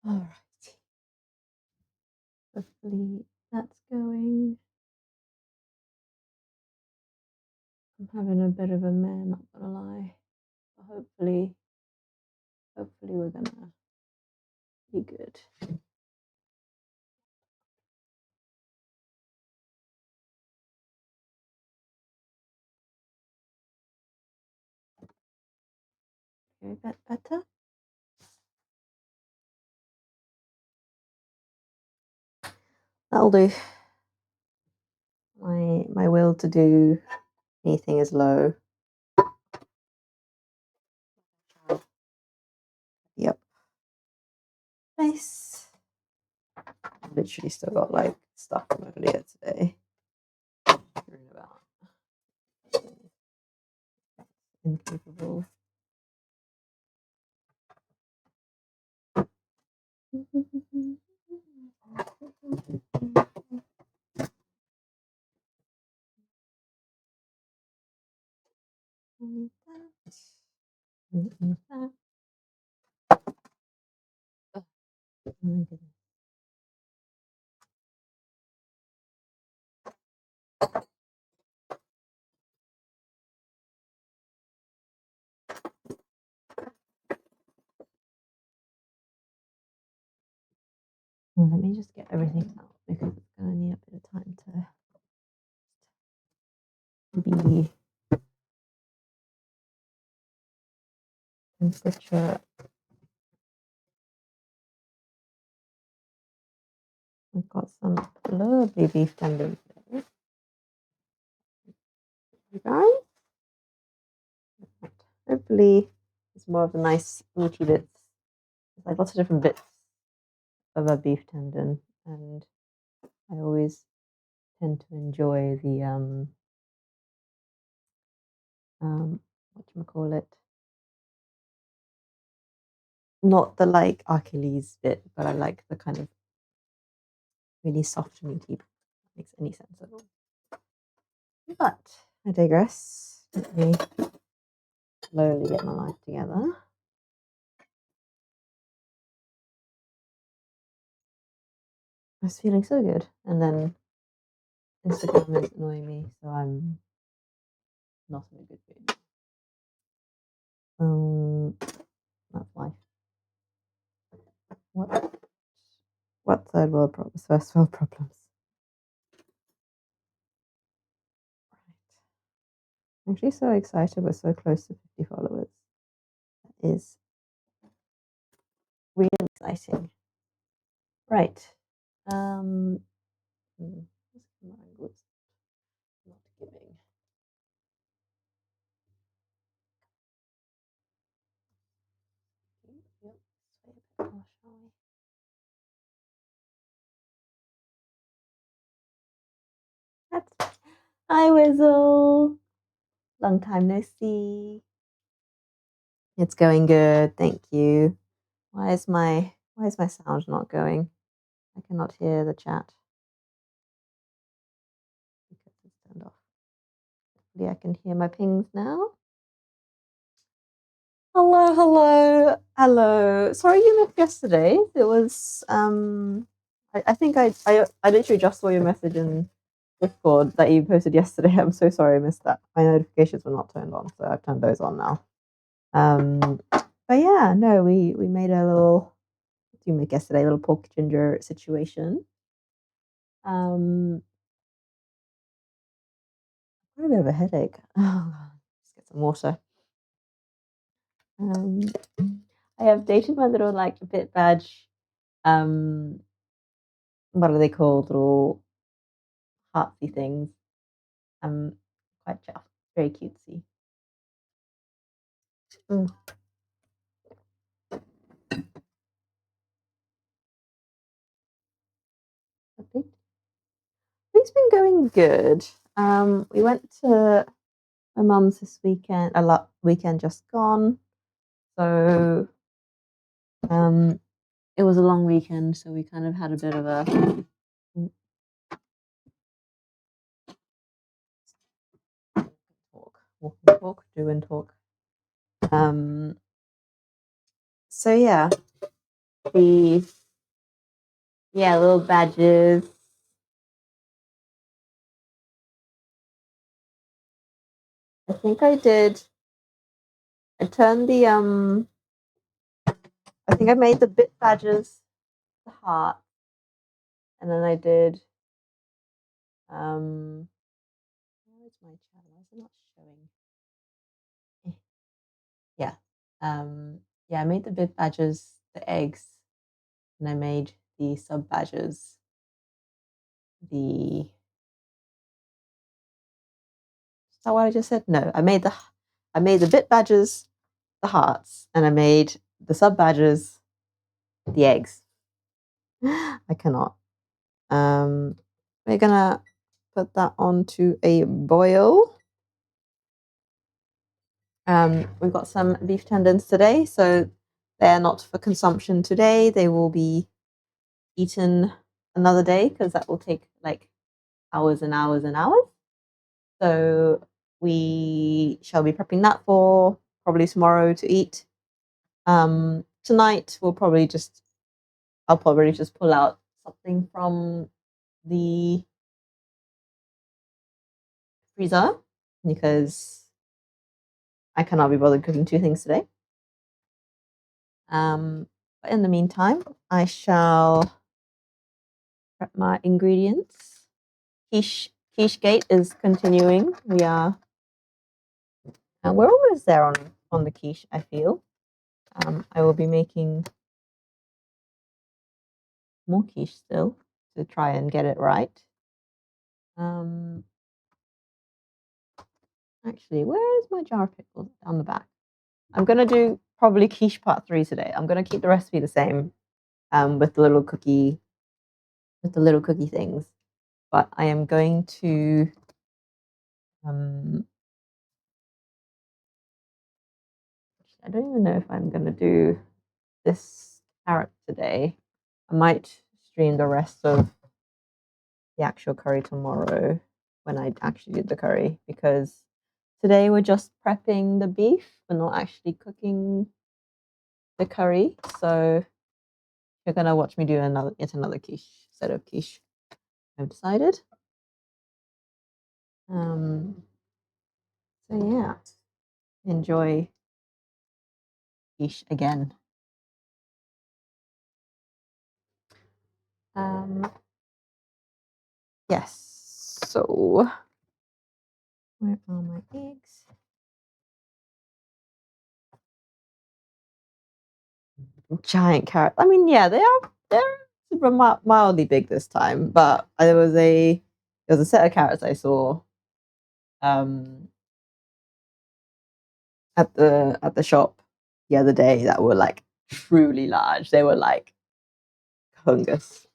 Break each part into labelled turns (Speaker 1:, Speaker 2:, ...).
Speaker 1: All right. Hopefully that's going. I'm having a bit of a mare, not gonna lie. But hopefully we're gonna be good. Okay, a bit better. That'll do. My will to do anything is low. Yep. Nice. I've literally still got like stuff from earlier today. About incapable. Need that. Need that. Oh my goodness. Well, let me just get everything out because it's going to need a bit of time to be temperature. We've got some lovely beef tendons there. You guys? Hopefully it's more of the nice meaty bits. There's like lots of different bits of a beef tendon, and I always tend to enjoy the whatchamacallit, not the like Achilles bit, but I like the kind of really soft meaty. Makes any sense at all. But I digress. Let me slowly get my life together. I was feeling so good, and then Instagram is annoying me, so I'm not in a good mood. That's life. What third world problems? First world problems. Right. I'm actually so excited. We're so close to 50 followers. That is really exciting. Right. Not giving. Yep. Shall we? That's Hi Wizzle. Long time no see. It's going good, thank you. Why is my sound not going? I cannot hear the chat. Because it's turned off. Hopefully I can hear my pings now. Hello. Sorry you missed yesterday. It was I think I literally just saw your message in Discord that you posted yesterday. I'm so sorry I missed that. My notifications were not turned on, so I've turned those on now. But yeah, no, we made a little, what did you make yesterday? A little pork ginger situation. Got a bit of a headache. Oh, let's get some water. I have dated my little like bit badge. What are they called? Little heartsy things. Quite chuffed. Very cutesy. It's been going good. We went to my mum's this weekend. Weekend just gone. So it was a long weekend, so we kind of had a bit of a walk, do and talk. So yeah, the little badges. I think I did. I turned the I think I made the bit badges the heart, and then I did where's my channel? Why is it not showing? Yeah. Yeah, I made the bit badges the eggs, and I made the sub badges the is that what I just said? No, I made the bit badges the hearts, and I made the sub badges the eggs. I cannot. We're gonna put that onto a boil. We've got some beef tendons today, so they're not for consumption today. They will be eaten another day because that will take like hours and hours and hours. So we shall be prepping that for probably tomorrow to eat. Tonight I'll probably just pull out something from the freezer because I cannot be bothered cooking two things today. But in the meantime, I shall prep my ingredients. Quiche gate is continuing. We're almost there on the quiche. I feel. I will be making more quiche still to try and get it right. Actually, where is my jar of pickles? Down the back. I'm gonna do probably quiche part 3 today. I'm gonna keep the recipe the same, with the little cookie things, but I am going to I don't even know if I'm gonna do this carrot today. I might stream the rest of the actual curry tomorrow when I actually do the curry because today we're just prepping the beef. We're not actually cooking the curry. So you're gonna watch me do another quiche set of quiche. I've decided. So yeah, enjoy quiche again. Yes. So where are my eggs? Giant carrot. I mean, yeah, they're mildly big this time, but there was a set of carrots I saw um at the shop the other day that were like truly large. They were like humongous.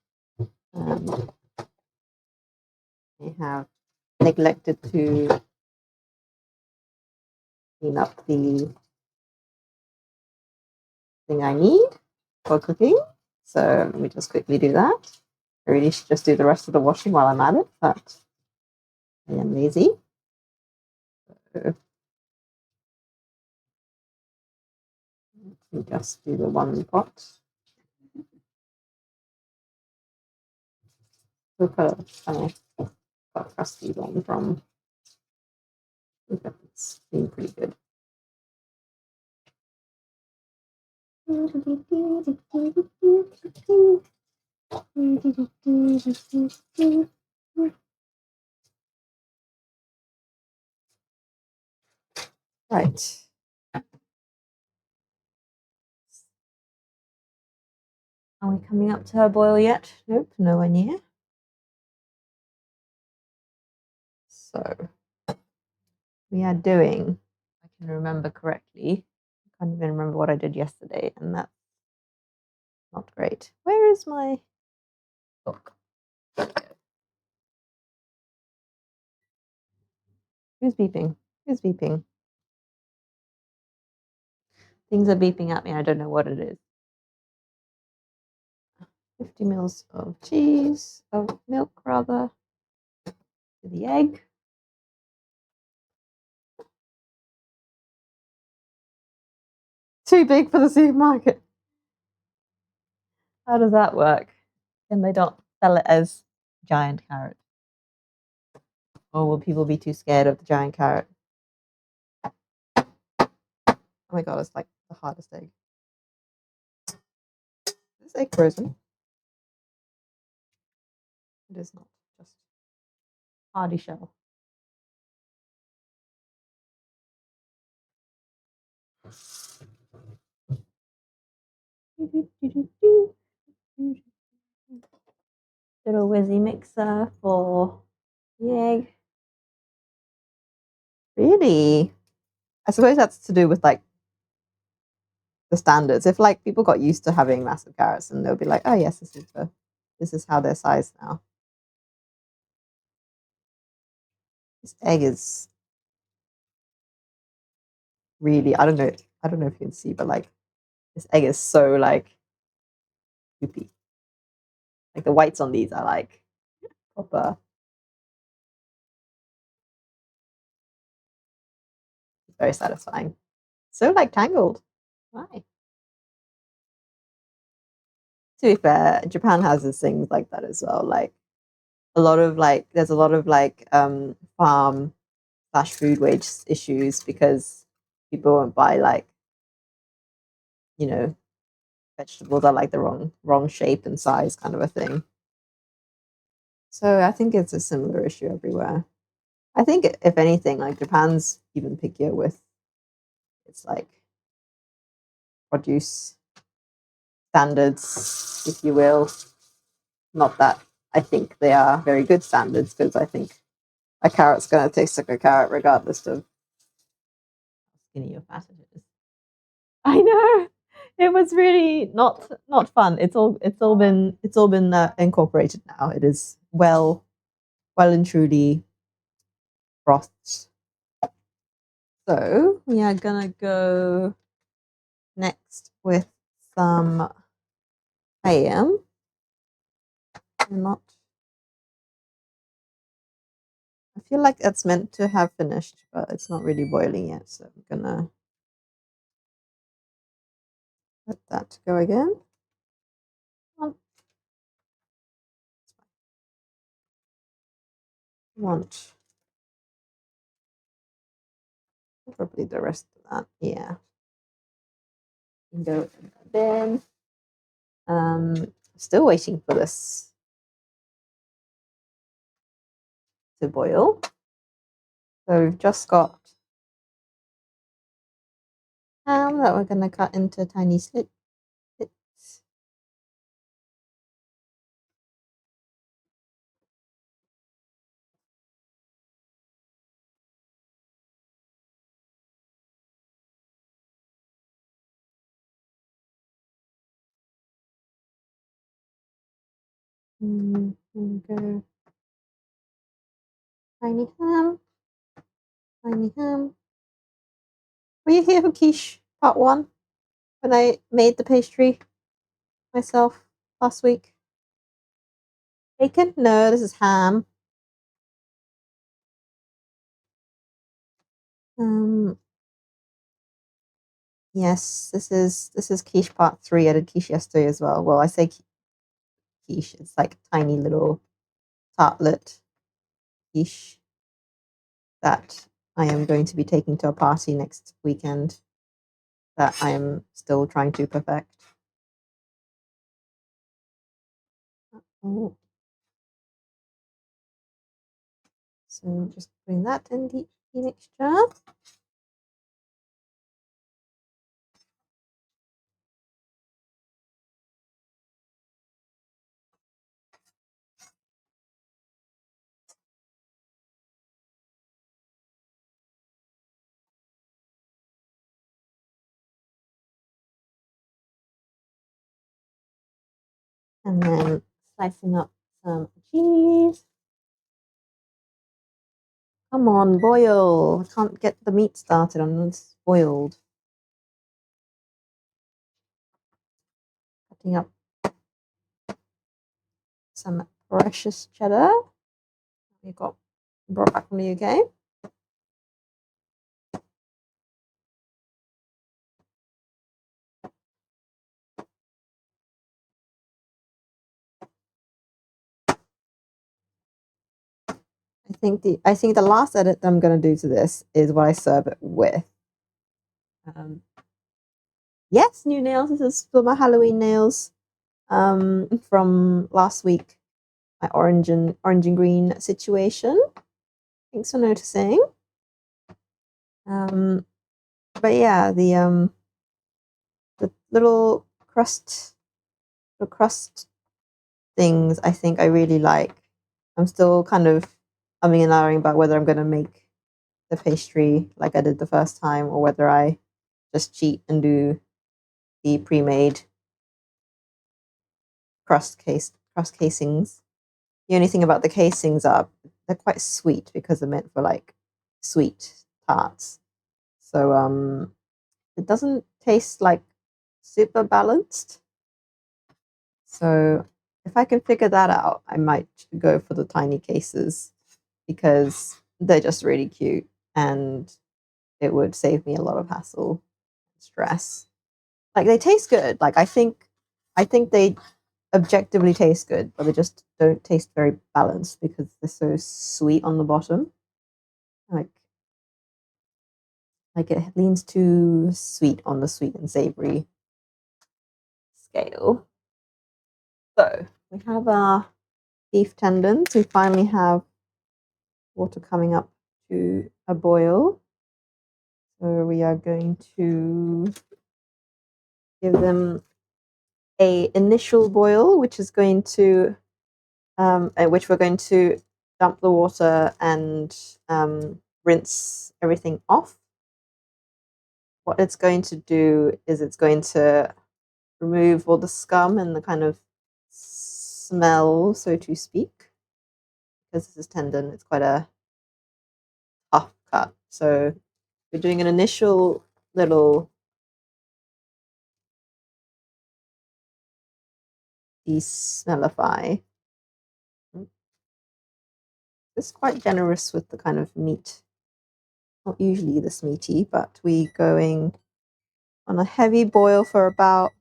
Speaker 1: I have neglected to clean up the thing I need for cooking. So let me just quickly do that. I really should just do the rest of the washing while I'm at it, but I am lazy. So let me just do the one pot. Look at a crusty one from. It's been pretty good. Right. Are we coming up to a boil yet? Nope, nowhere near. So we are doing, if I can remember correctly, I can't even remember what I did yesterday, and that's not great. Where is my book? Who's beeping? Who's beeping? Things are beeping at me. I don't know what it is. 50 mils of cheese, of milk rather, to the egg. Too big for the supermarket. How does that work? Can they not sell it as giant carrot? Or will people be too scared of the giant carrot? Oh my god, it's like the hardest egg. Is this egg frozen? It is not, just hardy shell. Little whizzy mixer for the egg. Really? I suppose that's to do with like the standards. If like people got used to having massive carrots, and they'll be like, oh yes, this is how they're sized now. This egg is really, I don't know if you can see, but like this egg is so like goopy. Like the whites on these are like proper. Very satisfying. So like tangled. Why? To be fair, Japan has these things like that as well. Like a lot of like there's a lot of like farm slash food waste issues because people won't buy like, you know, vegetables are like the wrong shape and size kind of a thing. So I think it's a similar issue everywhere. I think if anything, like Japan's even pickier with its like produce standards, if you will. Not that I think they are very good standards, because I think a carrot's going to taste like a carrot regardless of how skinny or fat it is. I know it was really not fun. It's all been incorporated now. It is well and truly frothed. So we are gonna go next with some ham. Not. I feel like that's meant to have finished, but it's not really boiling yet. So I'm gonna let that go again. Want probably the rest of that. Yeah. Go then. Still waiting for this to boil. So we've just got ham that we're going to cut into tiny slits. Go tiny ham, tiny ham. Were you here for quiche part one when I made the pastry myself last week? Bacon? No, this is ham. Um, yes, this is quiche part three. I did quiche yesterday as well. Well, I say quiche. It's like tiny little tartlet quiche that I am going to be taking to a party next weekend that I am still trying to perfect. Oh. So just bring that in the mixture. And then slicing up some cheese. Come on, boil. I can't get the meat started and it's boiled. Cutting up some precious cheddar. We got brought back from the UK. I think the last edit that I'm gonna do to this is what I serve it with. Yes, new nails. This is for my Halloween nails. From last week, my orange and green situation. Thanks for noticing. But yeah, the little crust things I think I really like. I'm still kind of umming and ahhing about whether I'm going to make the pastry like I did the first time or whether I just cheat and do the pre-made crust casings. The only thing about the casings are they're quite sweet because they're meant for like sweet tarts. So it doesn't taste like super balanced. So if I can figure that out, I might go for the tiny cases because they're just really cute and it would save me a lot of hassle and stress. Like they taste good. Like I think they objectively taste good, but they just don't taste very balanced because they're so sweet on the bottom. Like like it leans too sweet on the sweet and savory scale. So we have our beef tendons. We finally have water coming up to a boil. So we are going to give them a initial boil, which is going to at which we're going to dump the water and rinse everything off. What it's going to do is it's going to remove all the scum and the kind of smell, so to speak, because this is tendon. It's quite a tough cut. So we're doing an initial little desmellify. It's quite generous with the kind of meat. Not usually this meaty, but we going on a heavy boil for about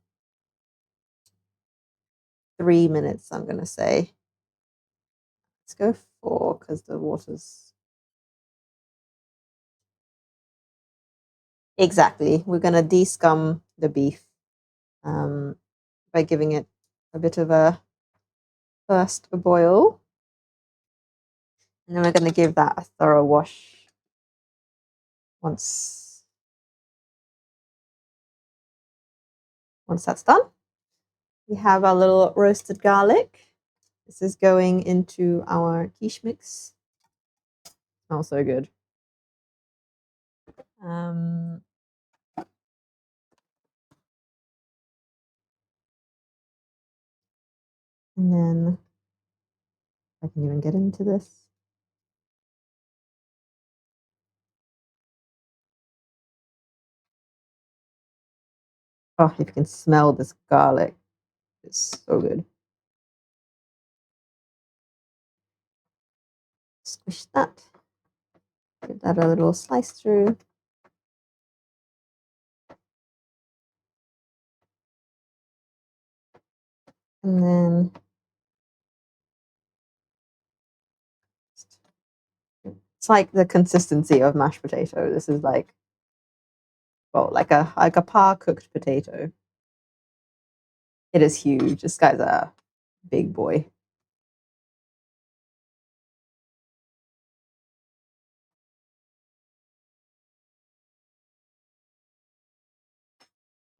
Speaker 1: 3 minutes, I'm going to say. Let's go 4 because the water's... Exactly. We're going to de-scum the beef by giving it a bit of a first a boil. And then we're going to give that a thorough wash once that's done. We have our little roasted garlic. This is going into our quiche mix. Smells so good. And then I can even get into this. Oh, if you can smell this garlic, it's so good. Squish that. Give that a little slice through. And then it's like the consistency of mashed potato. This is like, well, like a par cooked potato. It is huge. This guy's a big boy.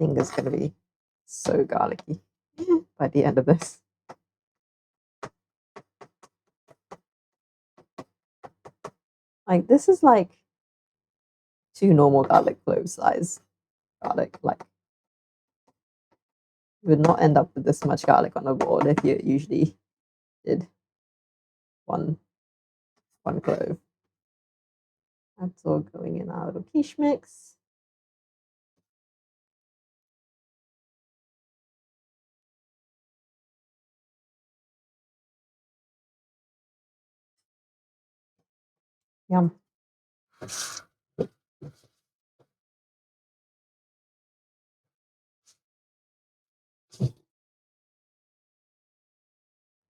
Speaker 1: I think it's gonna be so garlicky by the end of this. Like this is like 2 normal garlic clove size garlic. Like you would not end up with this much garlic on a board if you usually did one clove. That's all going in our little quiche mix. Yum.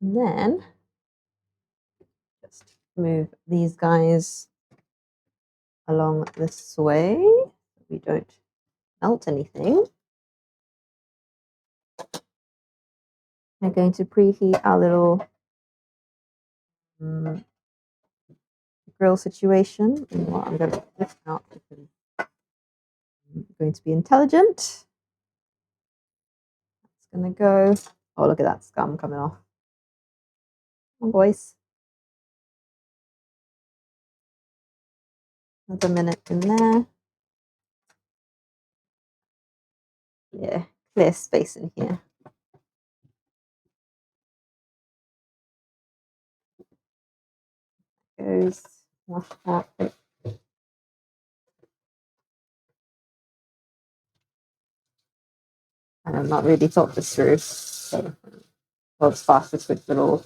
Speaker 1: And then just Move these guys along this way so we don't melt anything. We're going to preheat our little grill situation. And what I'm going to put this out because I'm going to be intelligent. It's going to go. Oh, look at that scum coming off. Come on, boys. Another minute in there. Yeah, clear space in here. Goes. Wash that. I've not really thought this through. So, well, it's fastest quick little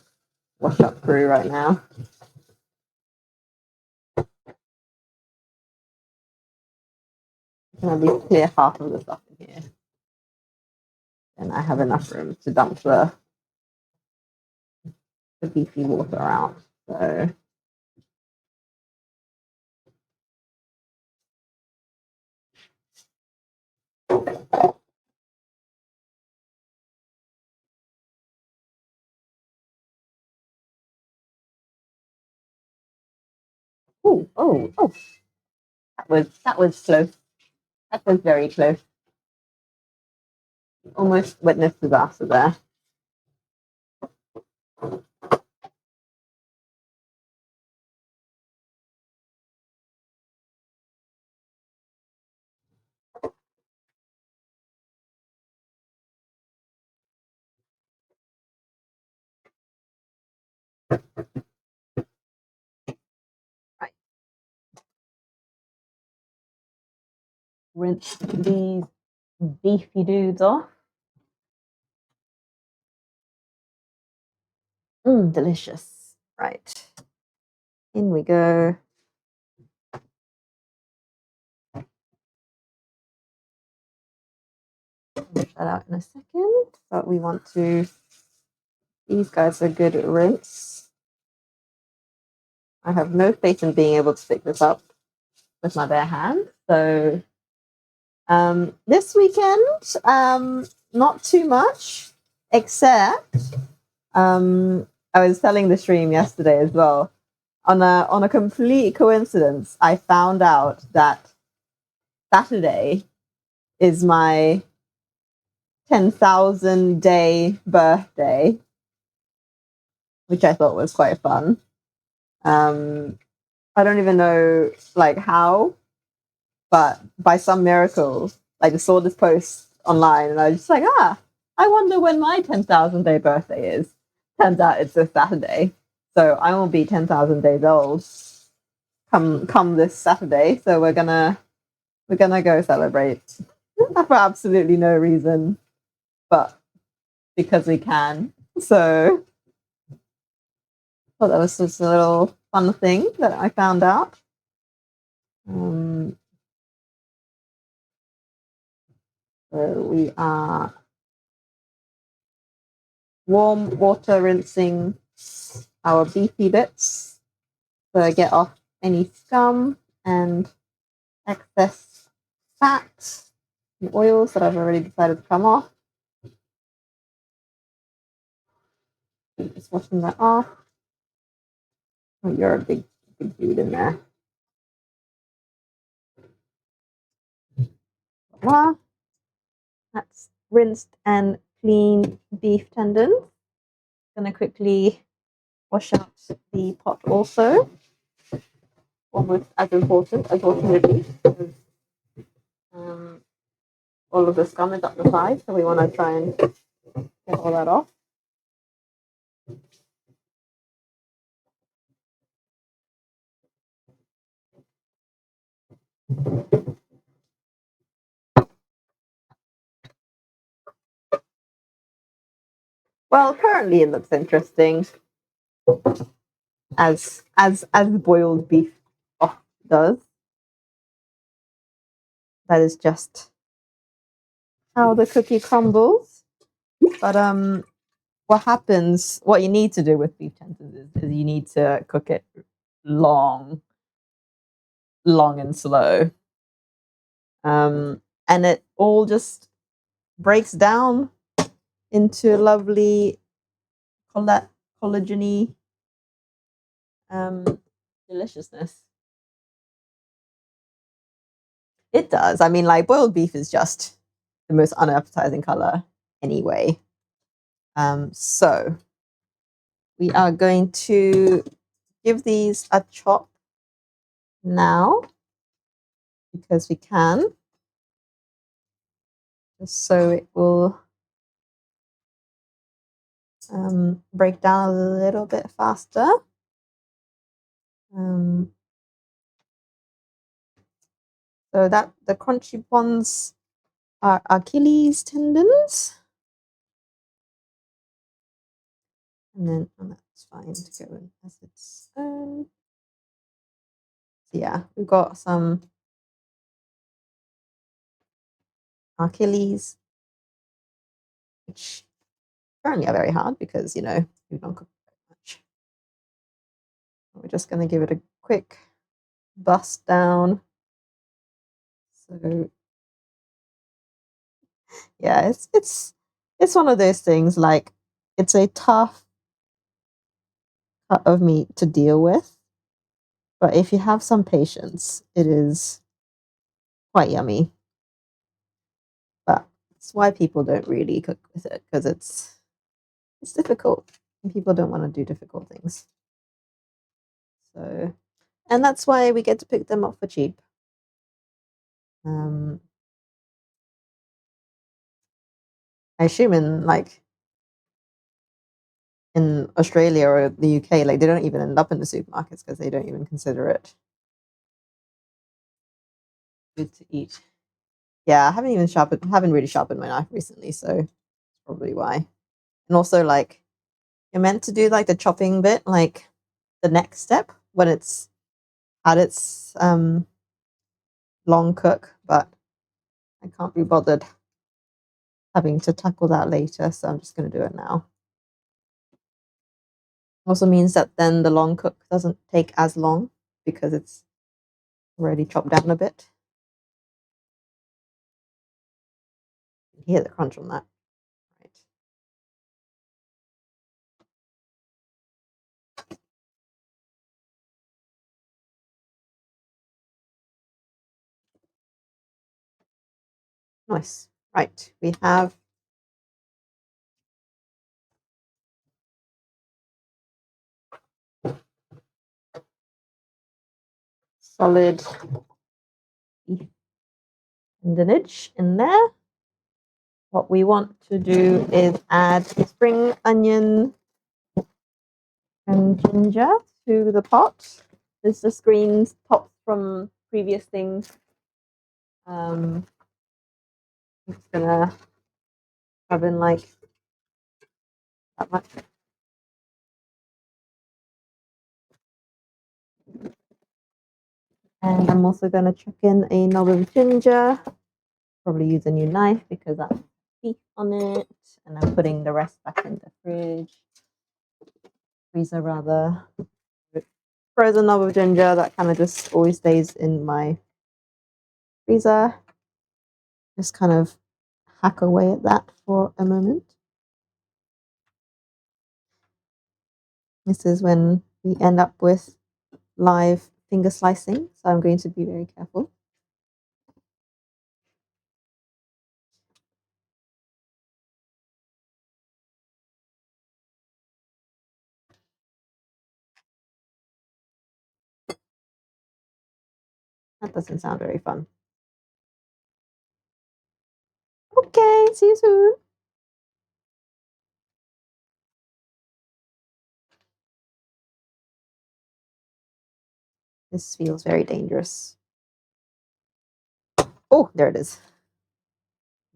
Speaker 1: wash up through right now. I can at least clear half of the stuff in here. And I have enough room to dump the beefy water out. So oh, that was close. That was very close. Almost witness disaster there. Right. Rinse these beefy dudes off. Delicious. Right. In we go. Wash that out in a second. But we want to, these guys are good rinse. I have no faith in being able to pick this up with my bare hands. So this weekend, not too much, except I was telling the stream yesterday as well. On a complete coincidence, I found out that Saturday is my 10,000 day birthday, which I thought was quite fun. I don't even know like how, but by some miracle, I just saw this post online and I was just like, I wonder when my 10,000 day birthday is. Turns out it's a Saturday. So I will be 10,000 days old come this Saturday. So we're gonna go celebrate for absolutely no reason, but because we can. So thought that was just a little fun thing that I found out. So we are warm water rinsing our beefy bits to get off any scum and excess fat and oils that I've already decided to come off. Just washing that off. Oh, you're a big dude in there. Voila. That's rinsed and clean beef tendon. Gonna quickly wash out the pot also. Almost as important as washing the beef. All of the scum is up the side, so we want to try and get all that off. Well, currently it looks interesting, as boiled beef does. That is just how the cookie crumbles. But what happens? What you need to do with beef tenders is you need to cook it long, long and slow. And it all just breaks down into lovely collagen-y deliciousness. It does. I mean, like boiled beef is just the most unappetizing color anyway. So we are going to give these a chop now because we can, just so it will break down a little bit faster. So that the crunchy ones are Achilles tendons. And then that's fine to go in as its own. So yeah, we've got some Achilles, which currently are very hard because, you know, we don't cook very much. We're just going to give it a quick bust down. So yeah, it's one of those things, like it's a tough cut of meat to deal with, but if you have some patience, it is quite yummy. But that's why people don't really cook with it, because it's difficult and people don't want to do difficult things. So, and that's why we get to pick them up for cheap. I assume in Australia or the UK, like they don't even end up in the supermarkets because they don't even consider it good to eat. Yeah, I haven't really sharpened my knife recently, so that's probably why. And also, like, you're meant to do like the chopping bit, like the next step when it's at its long cook, but I can't be bothered having to tackle that later, so I'm just going to do it now. Also means that then the long cook doesn't take as long because it's already chopped down a bit. You hear the crunch on that, right? Nice. Right, we have solid beef tendonage in there. What we want to do is add spring onion and ginger to the pot. This just greens tops from previous things. I'm just gonna have in like that much. And I'm also gonna chuck in a knob of ginger. Probably use a new knife because that's beef on it. And I'm putting the rest back in the freezer rather. Frozen knob of ginger that kind of just always stays in my freezer. Just kind of hack away at that for a moment. This is when we end up with live finger slicing, so I'm going to be very careful. That doesn't sound very fun. Okay, see you soon. This feels very dangerous. Oh, there it is.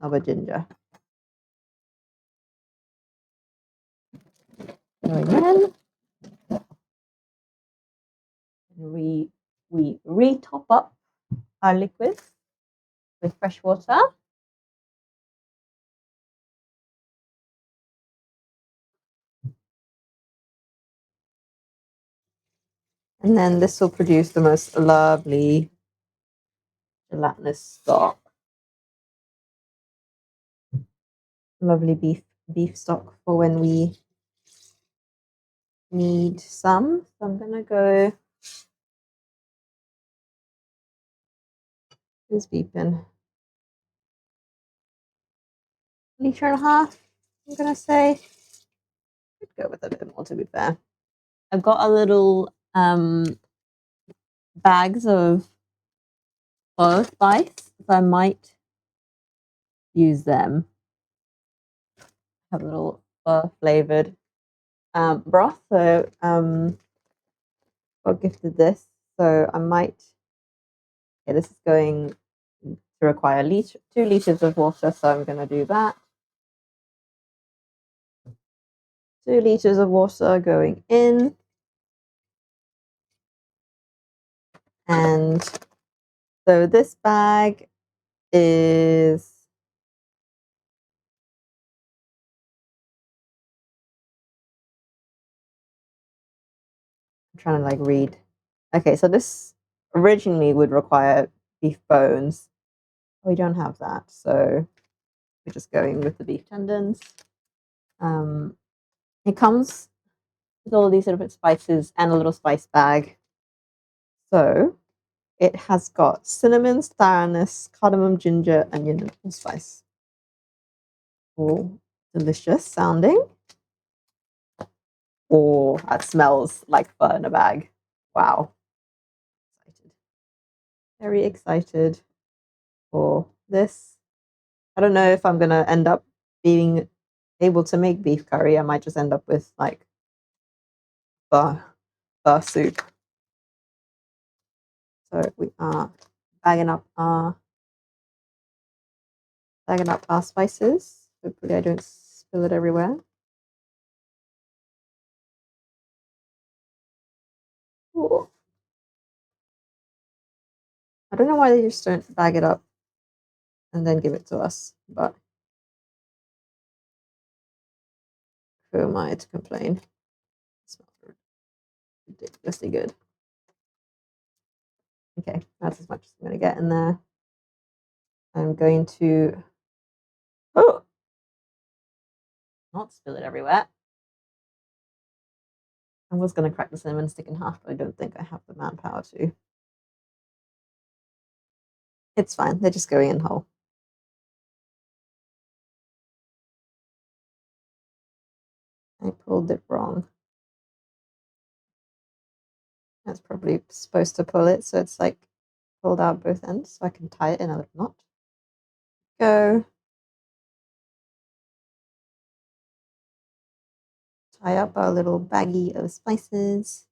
Speaker 1: Of a ginger. Going in. We re-top up our liquid with fresh water. And then this will produce the most lovely gelatinous stock. Lovely beef stock for when we need some. So I'm gonna go. Who's beeping? Liter and a half. I'm gonna say. I'd go with a bit more to be fair. I've got a little bags of pho spice, so I might use them. Have a little pho flavored broth. So got gifted this, so I might. Okay, this is going to require 2 liters of water, so I'm going to do that. 2 liters of water going in, and so this bag is. I'm trying to like read. Okay, so this originally would require beef bones. We don't have that, so we're just going with the beef tendons. It comes with all these different spices and a little spice bag. So it has got cinnamon, star anise, cardamom, ginger, onion, and allspice. All delicious sounding. Oh, that smells like pho in a bag. Wow. Excited. Very excited for this. I don't know if I'm going to end up being able to make beef curry. I might just end up with like pho soup. So we are bagging up our spices. Hopefully I don't spill it everywhere. Ooh. I don't know why they just don't bag it up and then give it to us, but who am I to complain? It smells ridiculously good. Okay, that's as much as I'm going to get in there. I'm going to not spill it everywhere. I was going to crack the cinnamon stick in half, but I don't think I have the manpower to. It's fine. They're just going in whole. I pulled it wrong. That's probably supposed to pull it, so it's like pulled out both ends, so I can tie it in a little knot. Go. Tie up our little baggie of spices.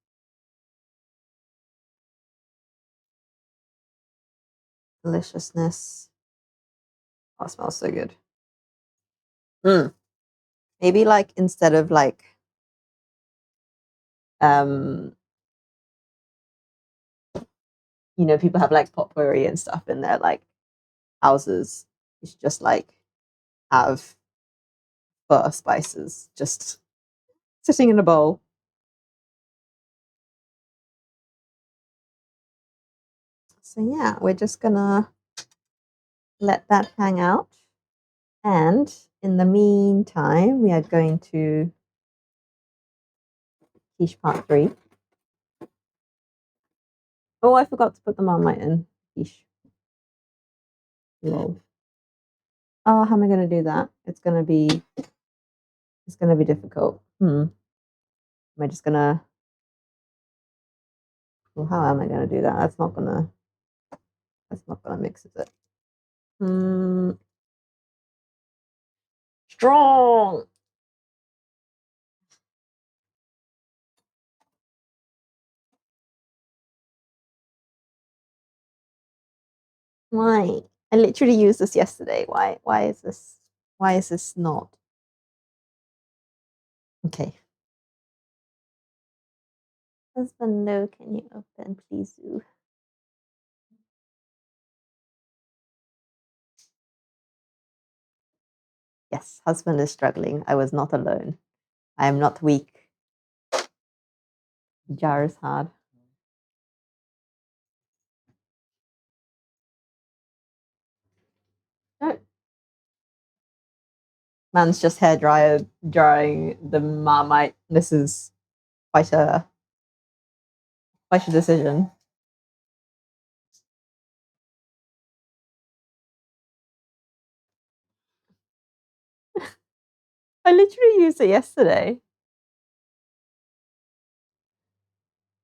Speaker 1: Deliciousness. Oh, it smells so good. Maybe like instead of like people have like potpourri and stuff in their like houses. You should just like have pho spices just sitting in a bowl. So yeah, we're just gonna let that hang out. And in the meantime, we are going to quiche part 3. Oh, I forgot to put the Marmite in quiche. Lol. Oh, how am I going to do that? It's going to be difficult. Am I just going to? Well, how am I going to do that? That's not going to mix, is it? Strong. Why? I literally used this yesterday. Why? Why is this? Why is this not? Okay. Husband, no, can you open, please do? Yes, husband is struggling. I was not alone. I am not weak. Jar is hard. Man's just hair dryer drying the Marmite. This is quite a decision. I literally used it yesterday.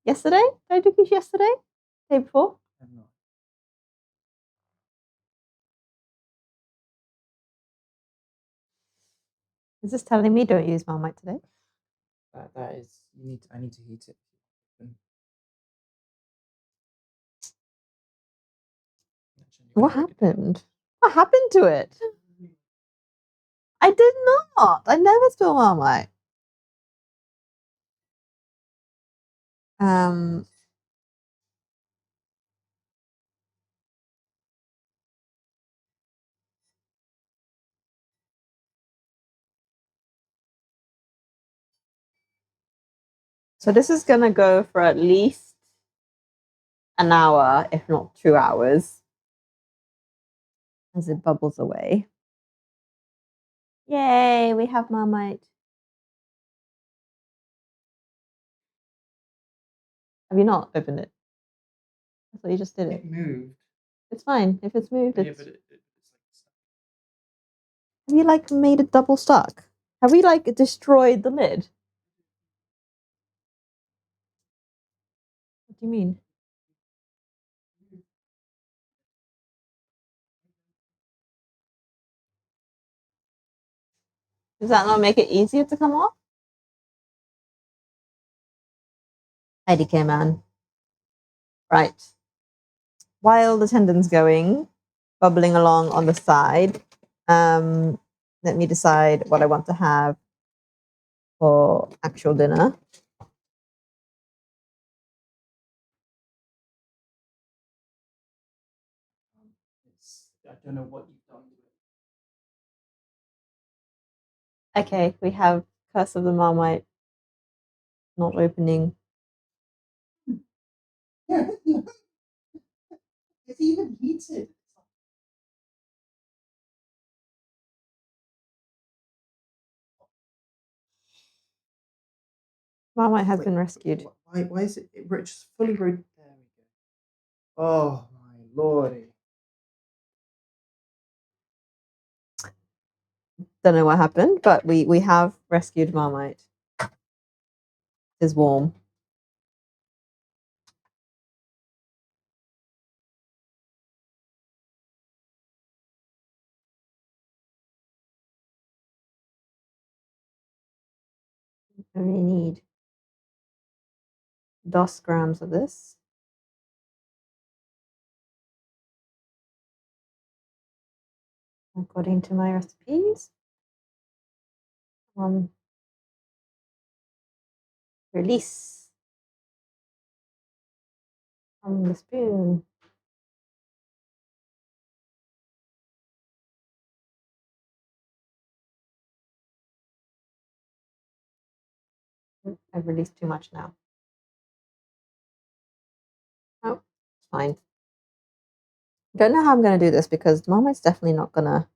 Speaker 1: Yesterday? Did I do quiche yesterday? Day before? Is this telling me don't use Marmite today?
Speaker 2: That is, I need to heat it.
Speaker 1: What happened? What happened to it? I did not. I never spill Marmite. So this is gonna go for at least an hour, if not 2 hours, as it bubbles away. Yay, we have Marmite. Have you not opened it? I thought you just did it.
Speaker 2: It moved.
Speaker 1: It's fine. If it's moved,
Speaker 2: Yeah,
Speaker 1: it's...
Speaker 2: but it's like
Speaker 1: Have you like made it double stuck? Have we like destroyed the lid? What do you mean? Does that not make it easier to come off? IDK man. Right. While the tendon's going, bubbling along on the side, let me decide what I want to have for actual dinner.
Speaker 2: I don't know what you've done to it.
Speaker 1: Okay, we have Curse of the Marmite not opening.
Speaker 2: Yeah, it's even heated.
Speaker 1: Marmite has been rescued.
Speaker 2: Why is it? It's fully rotated. There we go. Oh my lordy.
Speaker 1: Don't know what happened, but we have rescued Marmite. It is warm. I only need DOS grams of this. According to my recipes. Release from the spoon. I've released too much now. Oh, it's fine. Don't know how I'm going to do this because Marmite's definitely not going to.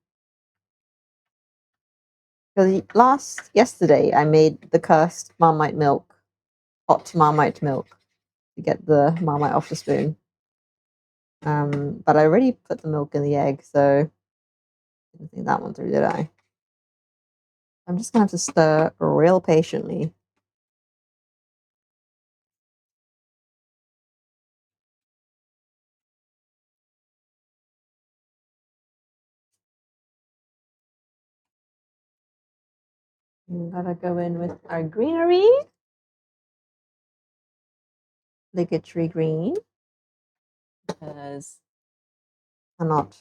Speaker 1: Because yesterday I made the cursed Marmite milk, hot Marmite milk, to get the Marmite off the spoon. But I already put the milk in the egg, so I didn't think that one through, did I? I'm just going to have to stir real patiently. I'm gonna go in with our greenery, obligatory green, because cannot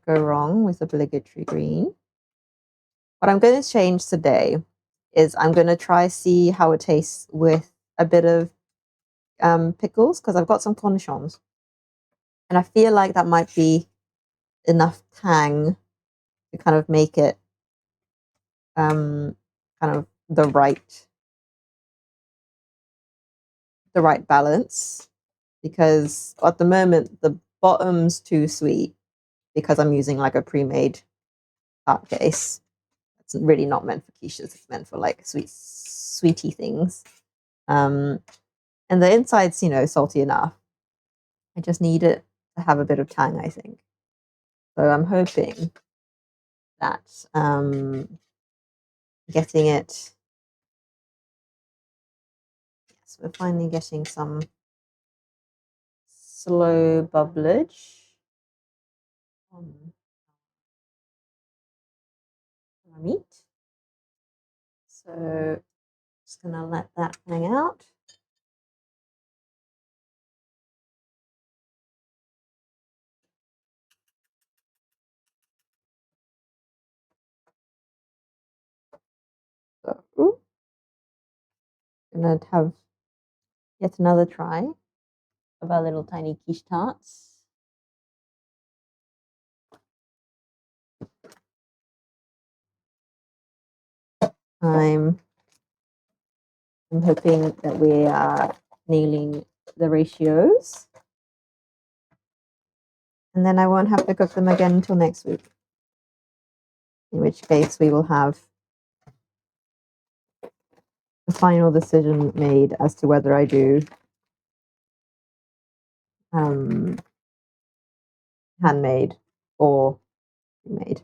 Speaker 1: go wrong with obligatory green. What I'm going to change today is I'm going to try see how it tastes with a bit of pickles, because I've got some cornichons, and I feel like that might be enough tang to kind of make it kind of the right balance, because at the moment the bottom's too sweet because I'm using like a pre-made tart case. It's really not meant for quiches. It's meant for like sweetie things. And the inside's, salty enough. I just need it to have a bit of tang, I think. So I'm hoping that getting it. Yes, we're finally getting some slow bubblage on our meat. So just gonna let that hang out. So gonna have yet another try of our little tiny quiche tarts. I'm hoping that we are nailing the ratios. And then I won't have to cook them again until next week. In which case we will have the final decision made as to whether I do handmade or made.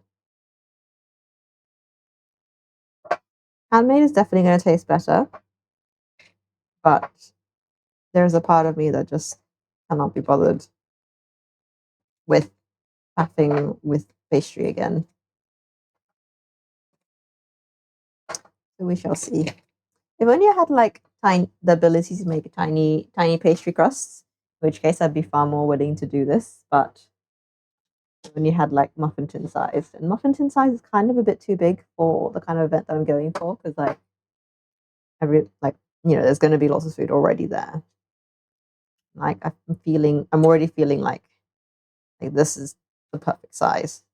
Speaker 1: Handmade is definitely going to taste better, but there's a part of me that just cannot be bothered with faffing with pastry again. So we shall see. If only I had like the ability to make tiny pastry crusts, in which case I'd be far more willing to do this. But when you had like muffin tin sized, and muffin tin size is kind of a bit too big for the kind of event that I'm going for, because like there's going to be lots of food already there. Like I'm already feeling like this is the perfect size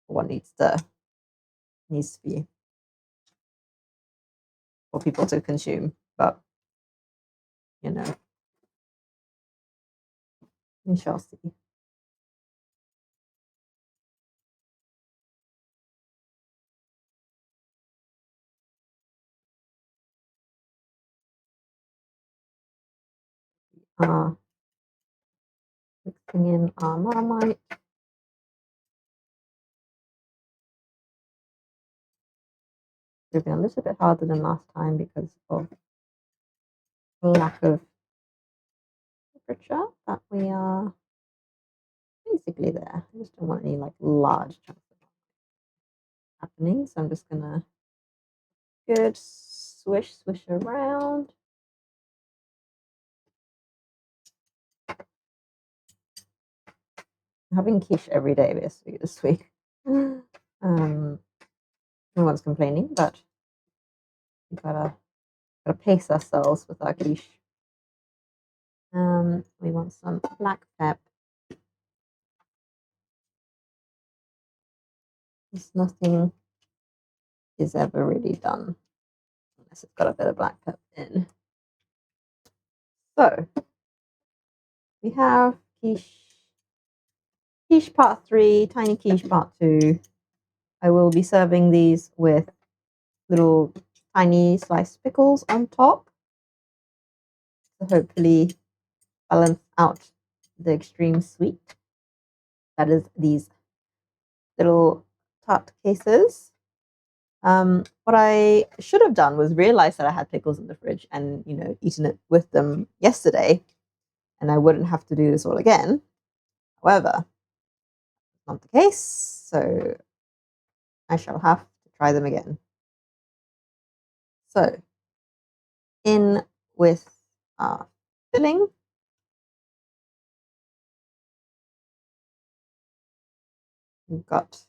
Speaker 1: for what needs to be for people to consume. But we shall see. Mixing in our Marmite. It's been a little bit harder than last time because of lack of temperature, but we are basically there. I just don't want any like large chunks happening, so I'm just gonna good swish around. I'm having quiche every day basically this week. No one's complaining, but we gotta pace ourselves with our quiche. We want some black pepper. Nothing is ever really done unless it's got a bit of black pepper in. So we have quiche part 3, tiny quiche part 2. I will be serving these with little tiny sliced pickles on top to hopefully balance out the extreme sweet that is these little tart cases. What I should have done was realize that I had pickles in the fridge and eaten it with them yesterday, and I wouldn't have to do this all again. However, not the case, so I shall have to try them again. So, in with our filling. We've got.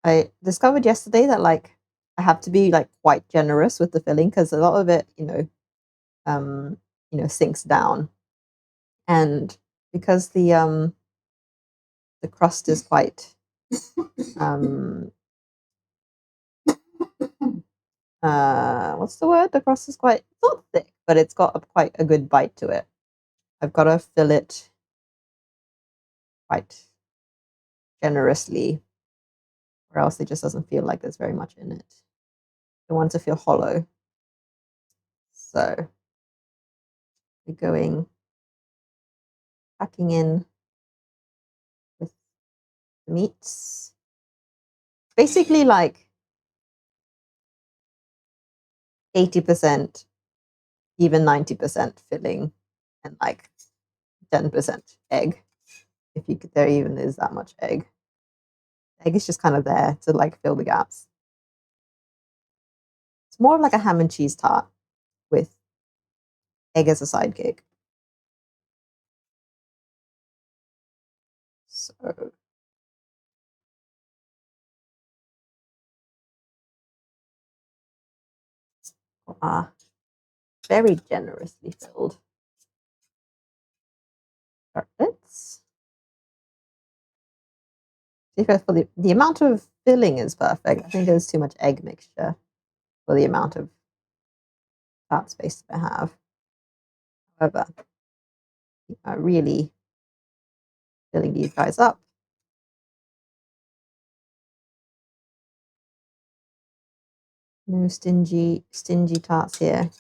Speaker 1: I discovered yesterday that I have to be quite generous with the filling because a lot of it, sinks down, and because the crust is quite what's the word? The crust is quite, it's not thick, but it's got quite a good bite to it. I've got to fill it quite generously or else it just doesn't feel like there's very much in it. I want it to feel hollow. So we're packing in with the meats. Basically like 80%, even 90% filling, and like 10% egg. If you could, there even is that much egg. Egg is just kind of there to like fill the gaps. It's more of like a ham and cheese tart with egg as a sidekick. So very generously filled tartlets. Because for the amount of filling is perfect. I think there's too much egg mixture for the amount of tart space that I have. However, really filling these guys up. No stingy tarts here.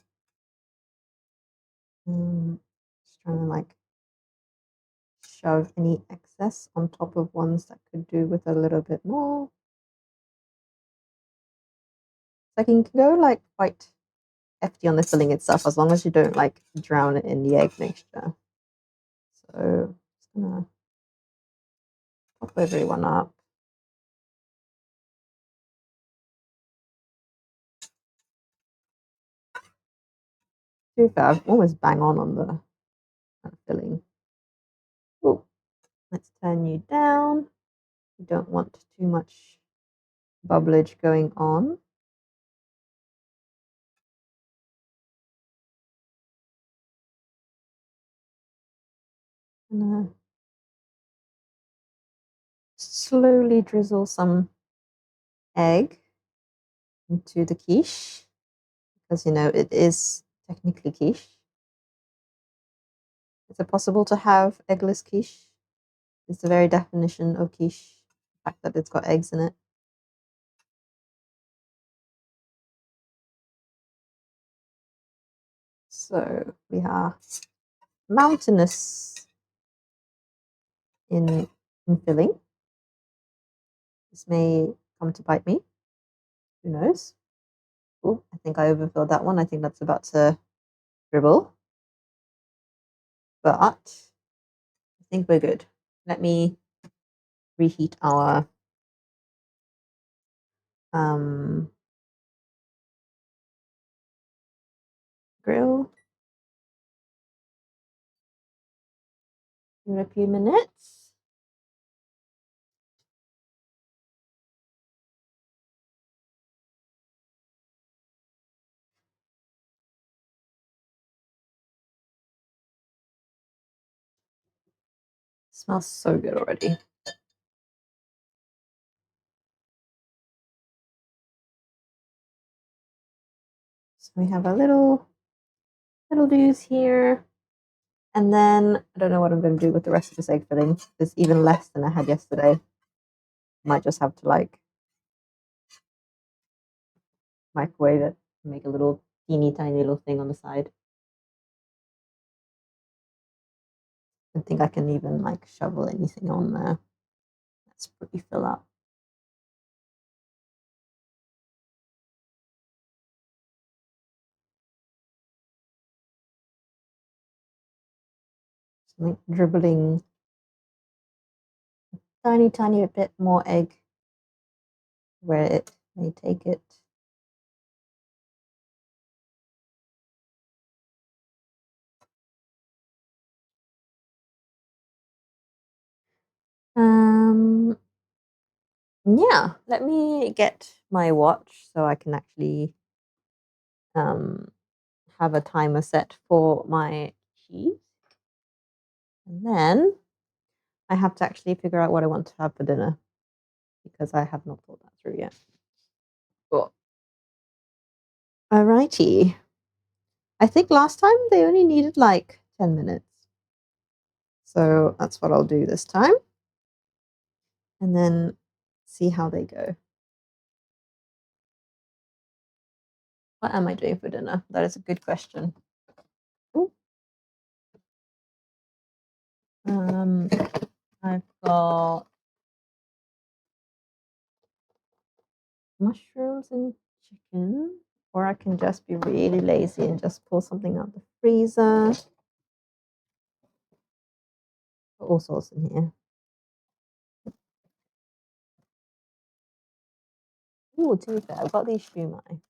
Speaker 1: Just trying to like shove any excess on top of ones that could do with a little bit more. Like you can go like quite hefty on the filling itself as long as you don't like drown it in the egg mixture. So just gonna top everyone up. Too far, almost bang on the filling. Oh, let's turn you down. We don't want too much bubblage going on. Gonna slowly drizzle some egg into the quiche because you know it is technically quiche. Is it possible to have eggless quiche? It's the very definition of quiche, the fact that it's got eggs in it. So we are mountainous in filling. This may come to bite me. Who knows? Oh, I think I overfilled that one. I think that's about to dribble. But I think we're good. Let me reheat our grill in a few minutes. Smells so good already. So we have a little doos here. And then I don't know what I'm going to do with the rest of this egg filling. There's even less than I had yesterday. Might just have to like microwave it, make a little teeny tiny little thing on the side. I don't think I can even like shovel anything on there. That's pretty fill up. So like dribbling tiny bit more egg where it may take it. Yeah, let me get my watch so I can actually have a timer set for my cheese. And then I have to actually figure out what I want to have for dinner because I have not thought that through yet. Cool. Alrighty. I think last time they only needed like 10 minutes. So that's what I'll do this time. And then see how they go. What am I doing for dinner? That is a good question. Ooh. I've got mushrooms and chicken, or I can just be really lazy and just pull something out the freezer. Put all sorts in here. Oh, to be fair, I've got these shumai.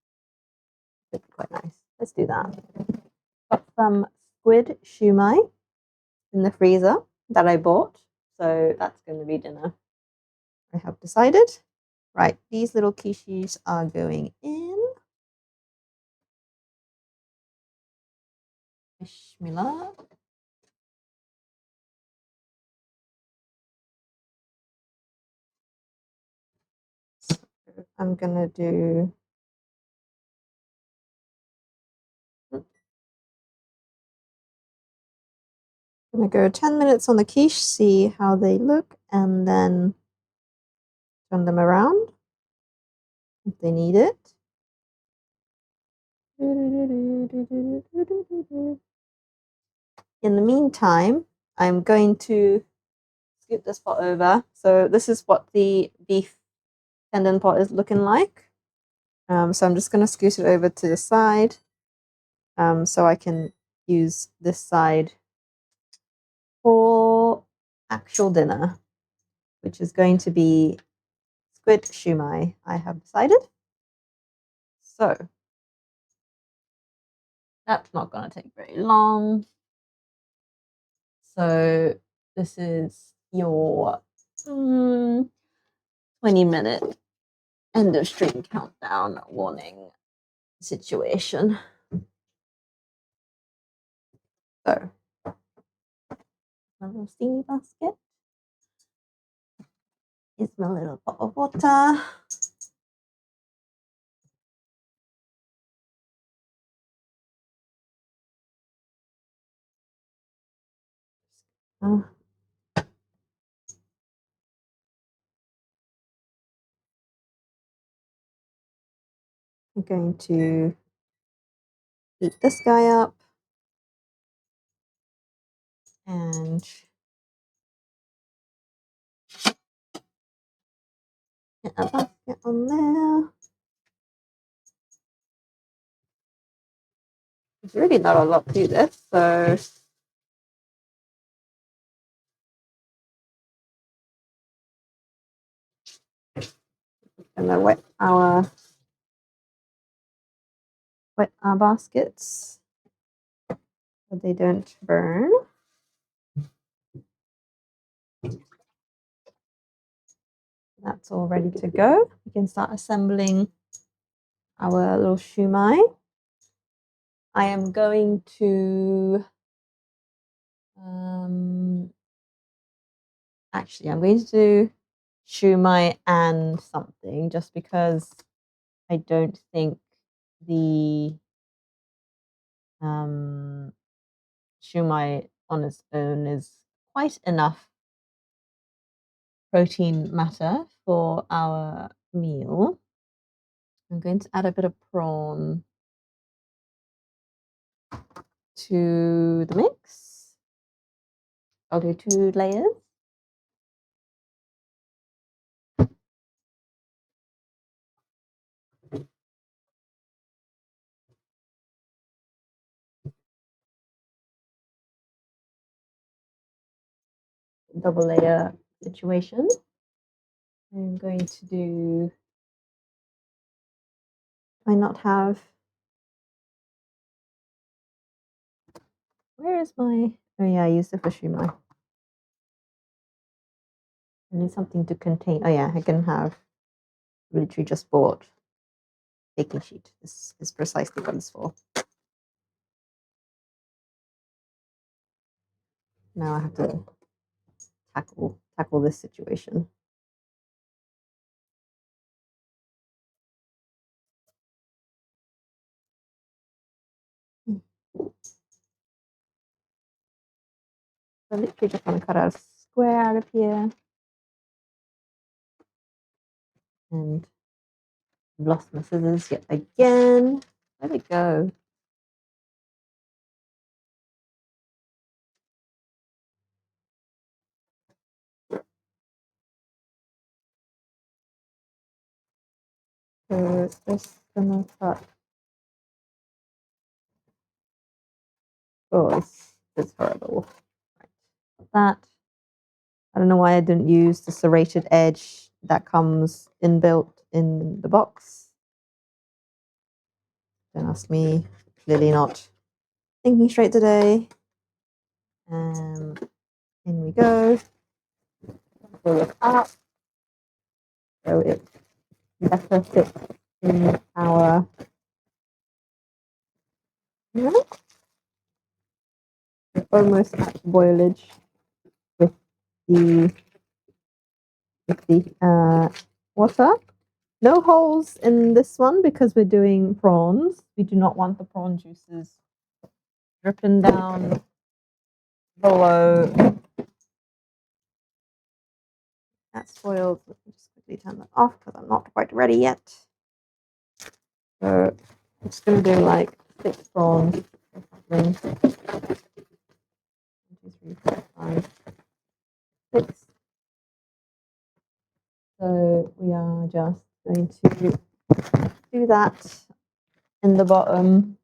Speaker 1: They're quite nice. Let's do that. Got some squid shumai in the freezer that I bought, so that's going to be dinner. I have decided. Right, these little quiches are going in. Bismillah. So I'm gonna do. I'm gonna go 10 minutes on the quiche, see how they look, and then turn them around if they need it. In the meantime, I'm going to scoop this pot over. So this is what the beef tendon pot is looking like. So I'm just going to scoot it over to the side so I can use this side for actual dinner, which is going to be squid shumai, I have decided. So that's not going to take very long. So this is your 20-minute end of stream countdown warning situation. So my little steamy basket is my little pot of water. I'm going to heat this guy up and get a basket on there. There's really not a lot to this, so I'm gonna wet our baskets so they don't burn. That's all ready to go. We can start assembling our little shumai. I am going to actually I'm going to do shumai and something just because I don't think the shumai on its own is quite enough protein matter for our meal. I'm going to add a bit of prawn to the mix. I'll do 2 layers. Double layer situation. I'm going to do. Do I not have? Where is my? Oh yeah, I used the fish shumai. I need something to contain. Oh yeah, I can have. Literally just bought baking sheet. This is precisely what it's for. Now I have to tackle this situation. So literally just want to cut out a square out of here. And I've lost my scissors yet again. Where'd it go? So just gonna cut. Oh, it's horrible. Right. That. I don't know why I didn't use the serrated edge that comes inbuilt in the box. Don't ask me. Clearly not thinking straight today. In we go. Pull it up. So it better fits in our milk. We're almost at boilage with the water. No holes in this one because we're doing prawns. We do not want the prawn juices dripping down below. That's spoiled. Let me just quickly turn that off because I'm not quite ready yet. So I'm just going to do like 6 prawns. 1, 2, 3, 4, 5, 6. So we are just going to do that in the bottom.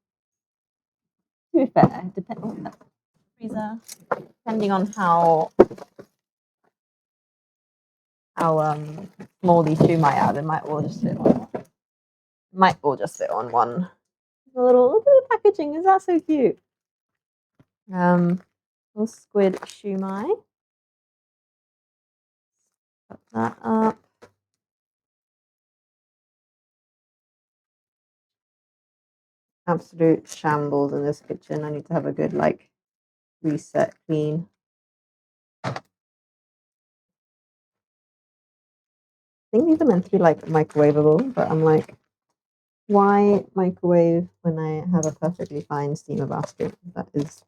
Speaker 1: To be fair, freezer, depending on how small these 2 might are, they might all just fit on. Might all just fit on one. A little bit of packaging. Is that so cute? Little squid shumai. Cut that up. Absolute shambles in this kitchen. I need to have a good like reset clean. I think these are meant to be like microwavable, but I'm like, why microwave when I have a perfectly fine steamer basket that is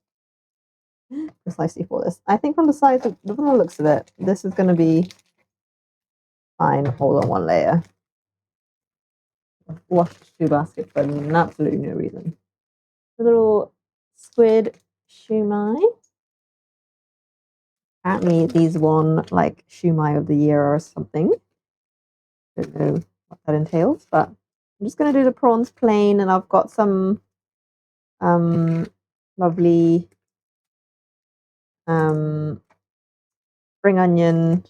Speaker 1: precisely for this? I think from the size of from the looks of it, this is going to be fine. Hold on one layer. I've washed 2 baskets for absolutely no reason. A little squid shumai. Apparently, these won like shumai of the year or something. Don't know what that entails, but I'm just going to do the prawns plain, and I've got some lovely spring onion.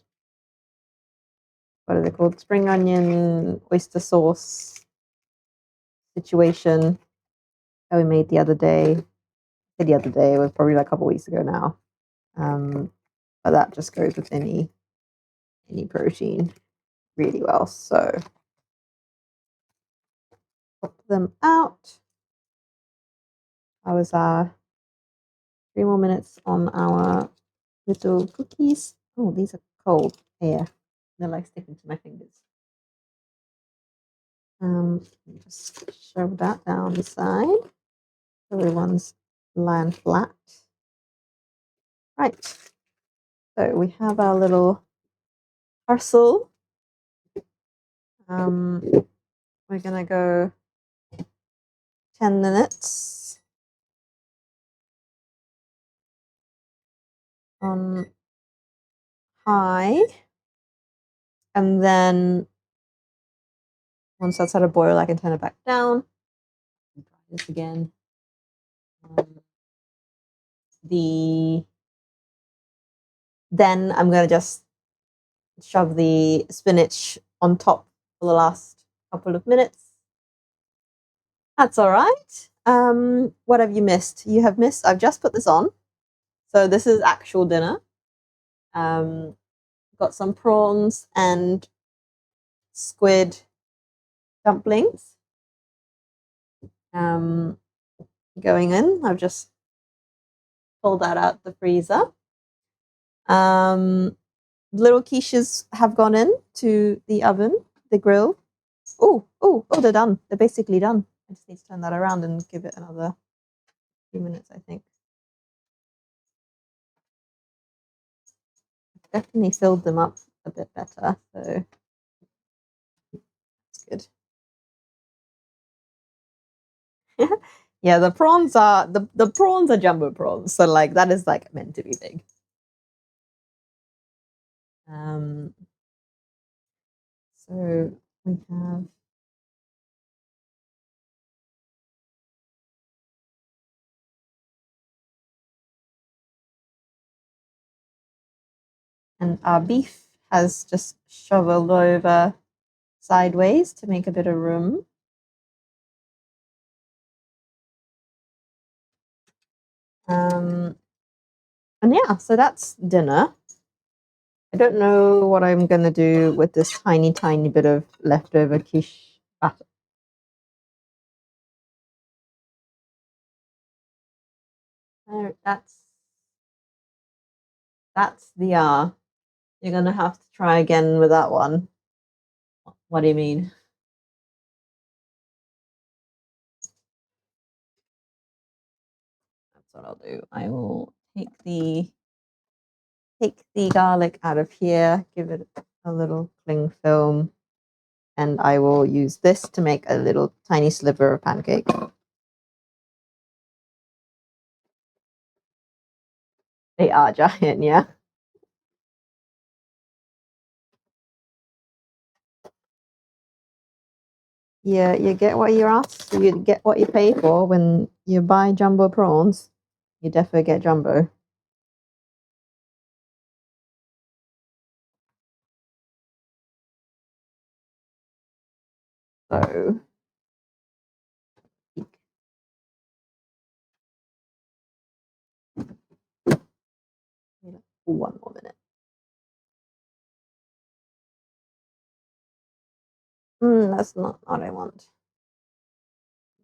Speaker 1: What are they called? Spring onion oyster sauce situation that we made the other day. The other day, it was probably like a couple weeks ago now. But that just goes with any protein really well. So pop them out. I was 3 more minutes on our little cookies. Oh, these are cold here. They're like sticking to my fingers. Just shove that down the side. Everyone's land flat. Right. So we have our little parcel. We're gonna go 10 minutes on high, and then once that's at a boil, I can turn it back down. Try this again. Then I'm gonna just shove the spinach on top for the last couple of minutes. That's all right. What have you missed? You have missed. I've just put this on, so this is actual dinner. Got some prawns and squid dumplings. Going in. I've just pulled that out the freezer. Little quiches have gone in to the oven, the grill. Oh, they're done. They're basically done. I just need to turn that around and give it another few minutes, I think. Definitely filled them up a bit better. So good. Yeah, the prawns are the prawns are jumbo prawns, so like that is like meant to be big. So we have and our beef has just shoveled over sideways to make a bit of room. And yeah, so that's dinner. I don't know what I'm gonna do with this tiny, tiny bit of leftover quiche batter. That's the You're gonna have to try again with that one. What do you mean? That's what I'll do. I will take the garlic out of here, give it a little cling film, and I will use this to make a little tiny sliver of pancake. They are giant, yeah. Yeah, you get what you ask. You get what you pay for when you buy jumbo prawns. You definitely get jumbo. So, one more minute. That's not what I want.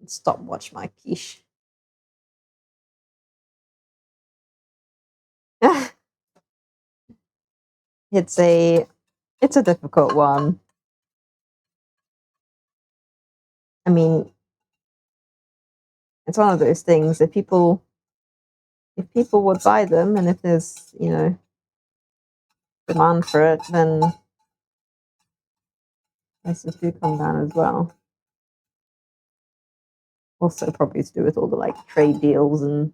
Speaker 1: Stop watch my quiche. it's a it's a difficult one. I mean, it's one of those things. If people would buy them, and if there's demand for it, then prices do come down as well. Also, probably to do with all the like trade deals and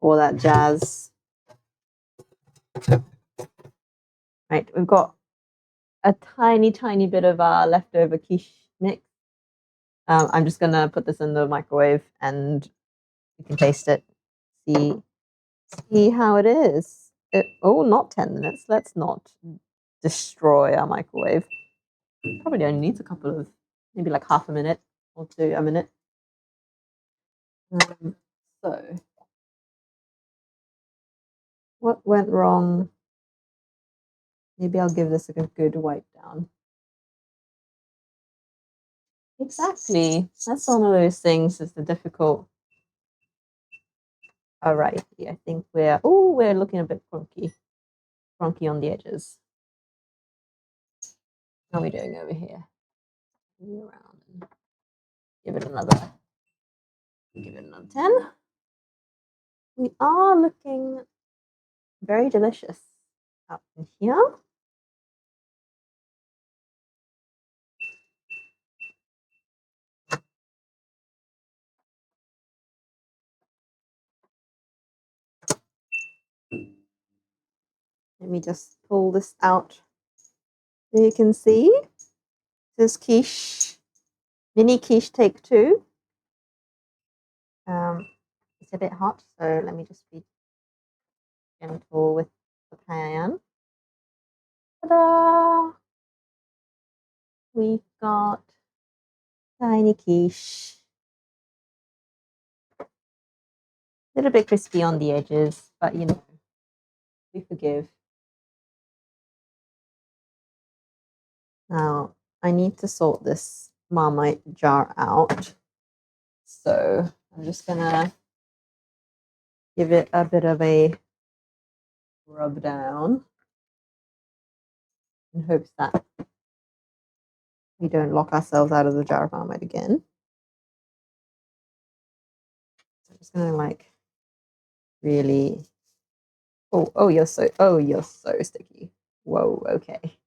Speaker 1: all that jazz. Right, we've got a tiny, tiny bit of our leftover quiche mix. I'm just gonna put this in the microwave, and you can taste it. See how it is. Not 10 minutes. Let's not destroy our microwave. Probably only needs a couple of, maybe like half a minute or to a minute. So, what went wrong? Maybe I'll give this a good wipe down. Exactly. That's one of those things. Is the difficult. All right. I think we're looking a bit crunky on the edges. How are we doing over here? Around and give it another 10. We are looking very delicious up in here. Let me just pull this out so you can see. This quiche, mini quiche take 2. It's a bit hot, so let me just be gentle with the pan. Ta-da! We've got tiny quiche. A little bit crispy on the edges, but we forgive. Now, I need to sort this Marmite jar out. So I'm just gonna give it a bit of a rub down in hopes that we don't lock ourselves out of the jar of Marmite again. So I'm just gonna like really. Oh, you're so sticky. Whoa, okay.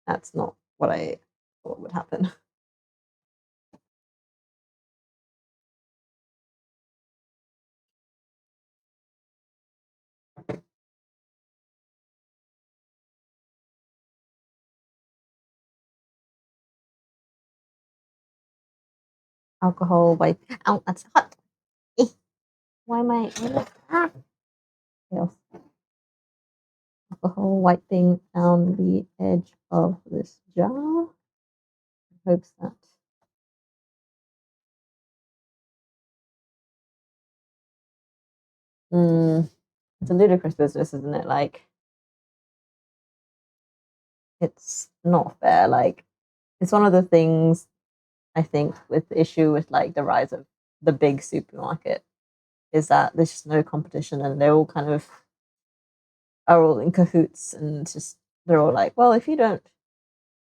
Speaker 1: That's not what I thought would happen. alcohol wipe. Ow, that's hot. Eh, why am I? Yes. Alcohol wiping down the edge of this jar. Hopes that. It's a ludicrous business, isn't it? Like, it's not fair. Like, it's one of the things I think with the issue with like the rise of the big supermarket is that there's just no competition and they're all kind of are all in cahoots and just they're all like, well, if you don't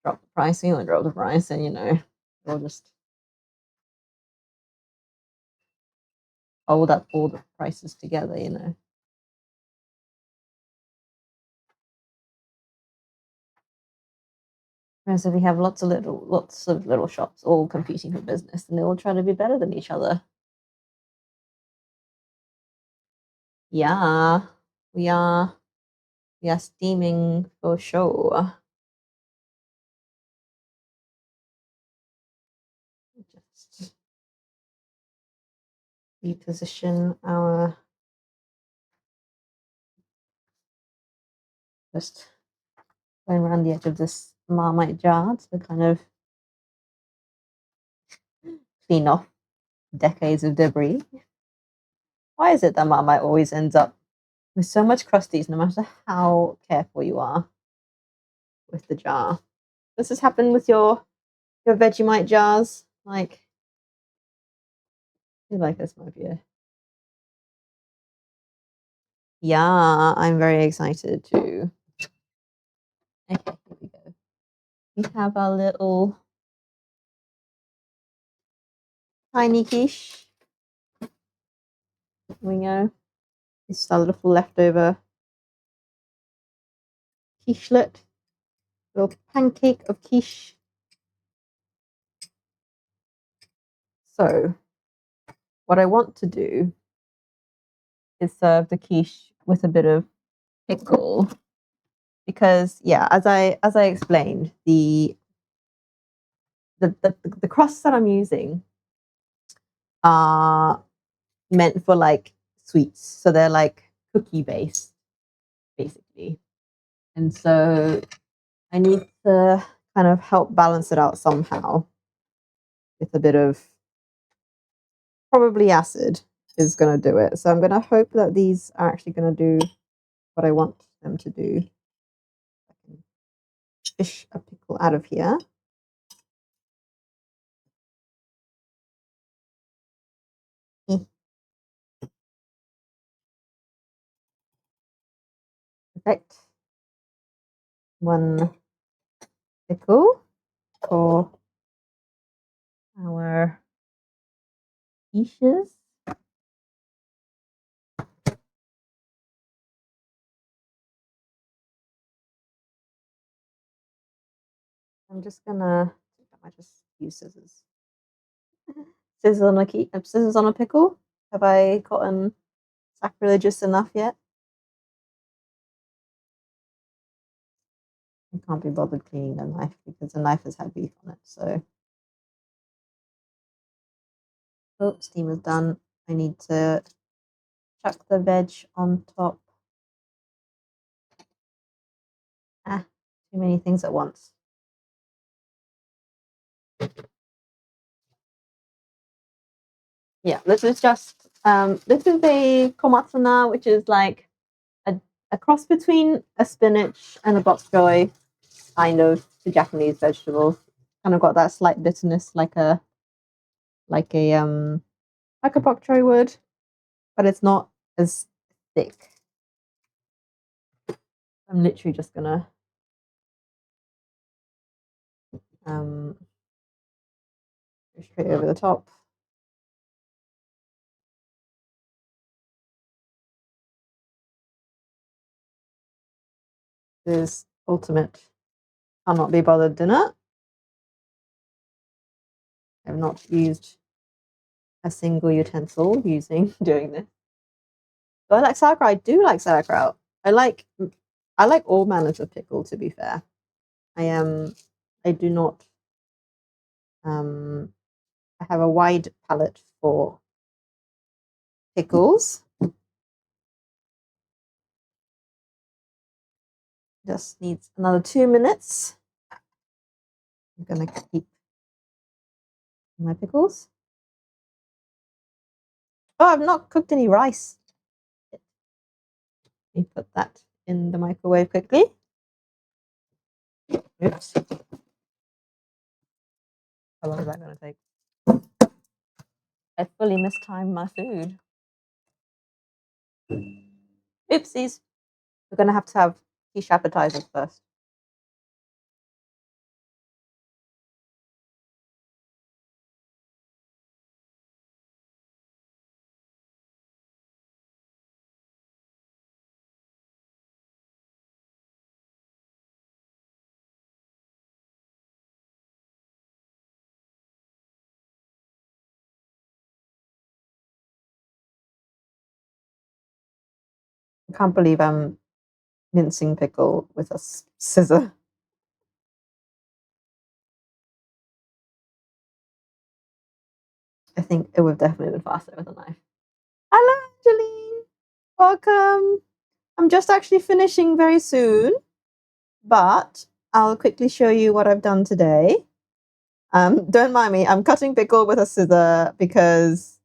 Speaker 1: drop the price, you don't drop the price, and they'll just hold up all the prices together. Whereas if we have lots of little shops all competing for business, and they all try to be better than each other. Yeah, we are steaming for sure. Just reposition our just going around the edge of this Marmite jar to kind of clean off decades of debris. Why is it that Marmite always ends up with so much crusties no matter how careful you are with the jar? Does this happen with your Vegemite jars? Like, I feel like this might be a yeah, I'm very excited too. Okay, here we go. We have our little tiny quiche. Here we go. This is our little leftover quichelet. Little pancake of quiche. So, what I want to do is serve the quiche with a bit of pickle because yeah, as I explained, the crusts that I'm using are meant for like sweets, so they're like cookie based basically, and so I need to kind of help balance it out somehow with a bit of probably acid is going to do it. So I'm going to hope that these are actually going to do what I want them to do. I can fish a pickle out of here. Perfect. One pickle for our quiches. I'm just gonna. I might just use scissors. Scissors on a pickle. Have I gotten sacrilegious enough yet? I can't be bothered cleaning the knife because the knife has had beef on it. So, oh, steam is done. I need to chuck the veg on top. Ah, too many things at once. Yeah, this is just this is a komatsuna, which is like a cross between a spinach and a bok choy, kind of the Japanese vegetable. Kind of got that slight bitterness, like a like a bok choy would, but it's not as thick. I'm literally just gonna um go straight over the top. This is ultimate. I'll not be bothered dinner. I've not used a single utensil doing this. Do I like sauerkraut? I do like sauerkraut. I like all manners of pickle. To be fair, I do not I have a wide palette for pickles. Just needs another 2 minutes. I'm gonna keep my pickles. Oh, I've not cooked any rice. Let me put that in the microwave quickly. Oops. How long is that going to take? I fully mistimed my food. Oopsies. We're going to have quiche appetizers first. I can't believe I'm mincing pickle with a scissor. I think it would have definitely been faster with a knife. Hello, Angeline. Welcome. I'm just actually finishing very soon, but I'll quickly show you what I've done today. Don't mind me. I'm cutting pickle with a scissor because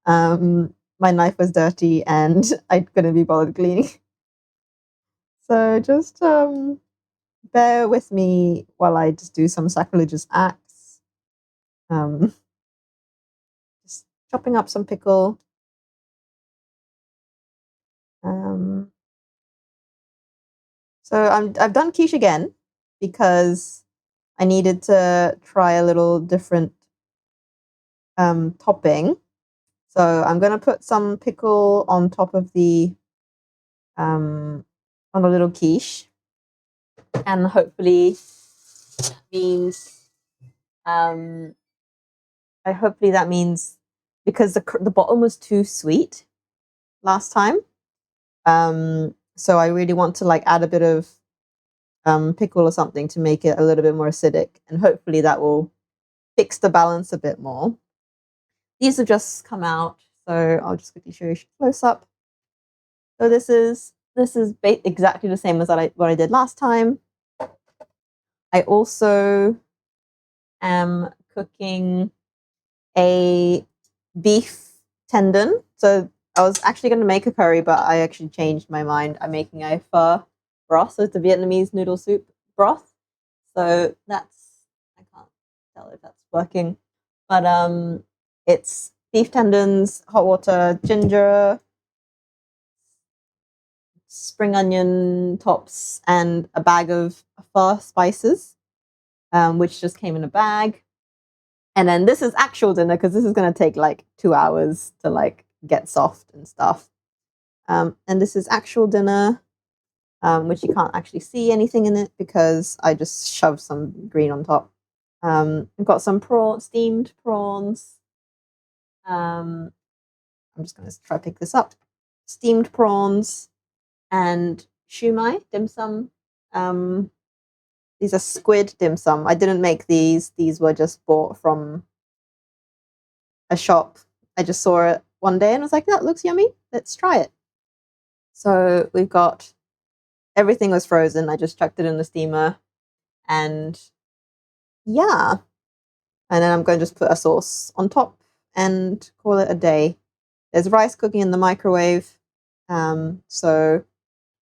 Speaker 1: my knife was dirty and I couldn't be bothered cleaning. So just bear with me while I just do some sacrilegious acts. Just chopping up some pickle. So I've done quiche again because I needed to try a little different topping. So I'm gonna put some pickle on top of the on a little quiche, and hopefully means hopefully that means because the bottom was too sweet last time. So I really want to like add a bit of pickle or something to make it a little bit more acidic, and hopefully that will fix the balance a bit more. These have just come out, so I'll just quickly show you close up. So this is exactly the same as what I did last time. I also am cooking a beef tendon. So I was actually going to make a curry, but I actually changed my mind. I'm making a pho broth, so it's a Vietnamese noodle soup broth. So I can't tell if that's working, but it's beef tendons, hot water, ginger, spring onion tops, and a bag of pho spices, which just came in a bag. And then this is actual dinner because this is going to take like 2 hours to like get soft and stuff. And this is actual dinner, which you can't actually see anything in it because I just shoved some green on top. I've got some steamed prawns. I'm just going to try to pick this up. Steamed prawns and shumai dim sum. These are squid dim sum. I didn't make these. These were just bought from a shop. I just saw it one day and was like, that looks yummy. Let's try it. So we've got everything was frozen. I just chucked it in the steamer and yeah. And then I'm going to just put a sauce on top and call it a day. There's rice cooking in the microwave. So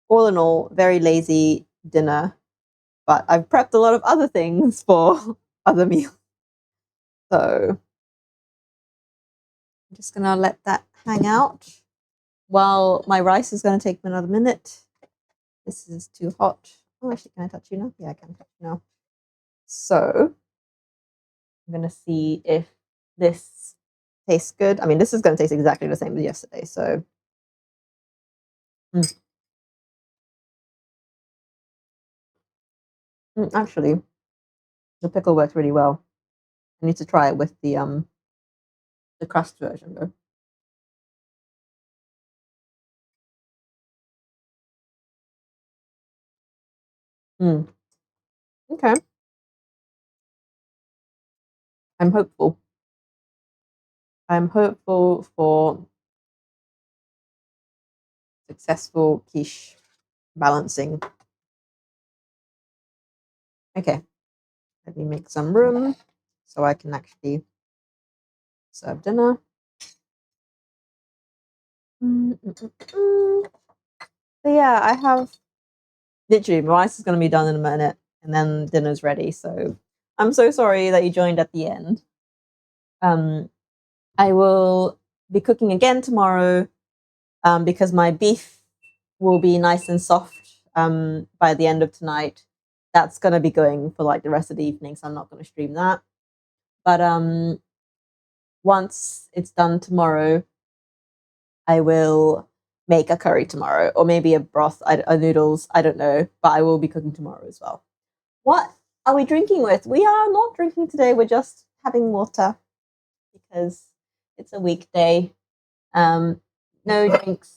Speaker 1: all in all, very lazy dinner. But I've prepped a lot of other things for other meals. So I'm just going to let that hang out while my rice is going to take me another minute. This is too hot. Oh, actually, can I touch you now? Yeah, I can touch you now. So I'm going to see if this tastes good. I mean, this is going to taste exactly the same as yesterday. So actually, the pickle works really well. I need to try it with the crust version though. Okay, I'm hopeful. I'm hopeful for successful quiche balancing. Okay, let me make some room so I can actually serve dinner. So yeah, I have literally my rice is going to be done in a minute, and then dinner's ready. So I'm so sorry that you joined at the end. I will be cooking again tomorrow because my beef will be nice and soft by the end of tonight. That's going to be going for like the rest of the evening, so I'm not going to stream that. But once it's done tomorrow, I will make a curry tomorrow, or maybe a broth, a noodles. I don't know, but I will be cooking tomorrow as well. What are we drinking with? We are not drinking today. We're just having water because it's a weekday. No drinks.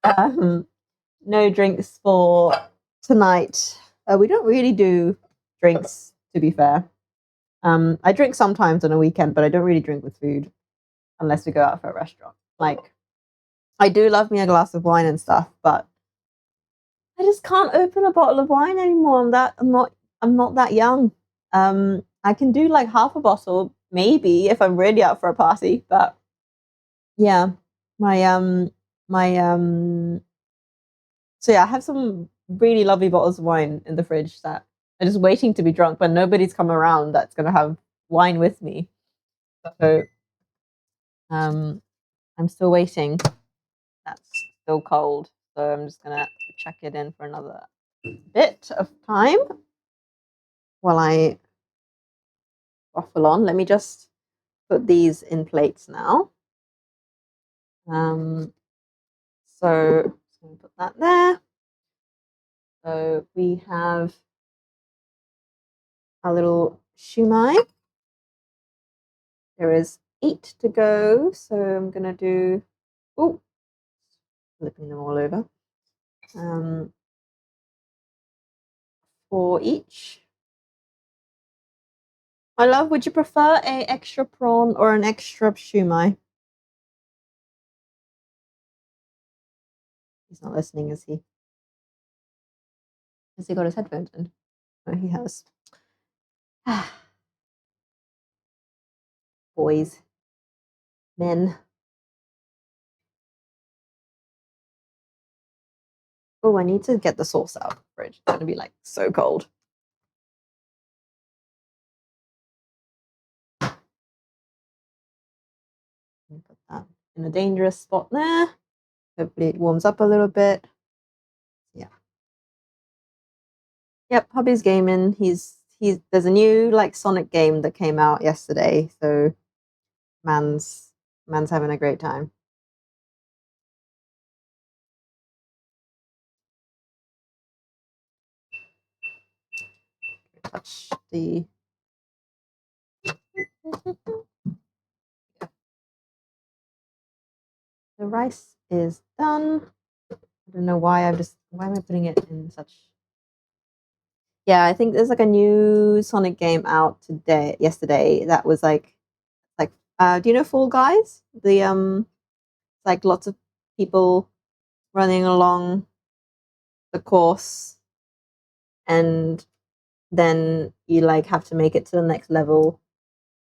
Speaker 1: No drinks for tonight. We don't really do drinks, to be fair. I drink sometimes on a weekend, but I don't really drink with food unless we go out for a restaurant. Like, I do love me a glass of wine and stuff, but I just can't open a bottle of wine anymore. I'm not that young. I can do like half a bottle, maybe, if I'm really out for a party, but yeah, my my so yeah, I have some really lovely bottles of wine in the fridge that are just waiting to be drunk, but nobody's come around that's gonna have wine with me. So I'm still waiting. That's still cold. So I'm just gonna check it in for another bit of time while I waffle on. Let me just put these in plates now. So just gonna put that there. So we have a little shumai. There is 8 to go, so I'm gonna do flipping them all over. 4 each. My love, would you prefer a extra prawn or an extra shumai? He's not listening, is he? Has he got his headphones in? No, he has. Boys. Men. Oh, I need to get the sauce out of the fridge. It's gonna be like so cold. Put that in a dangerous spot there. Hopefully it warms up a little bit. Yeah. Yep, hubby's gaming. He's there's a new like Sonic game that came out yesterday, so man's having a great time. Touch the the rice is done. I don't know why why am I putting it in such. Yeah, I think there's like a new Sonic game out yesterday that was like do you know Fall Guys? The like lots of people running along the course, and then you like have to make it to the next level.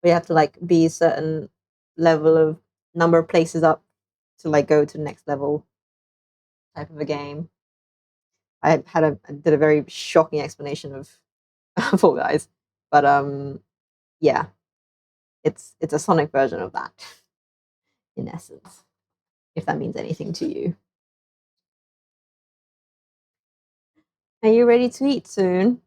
Speaker 1: We have to like be a certain level of number of places up to like go to the next level type of a game. I did a very shocking explanation of Fall Guys, but yeah, it's a Sonic version of that in essence, if that means anything to you. Are you ready to eat soon?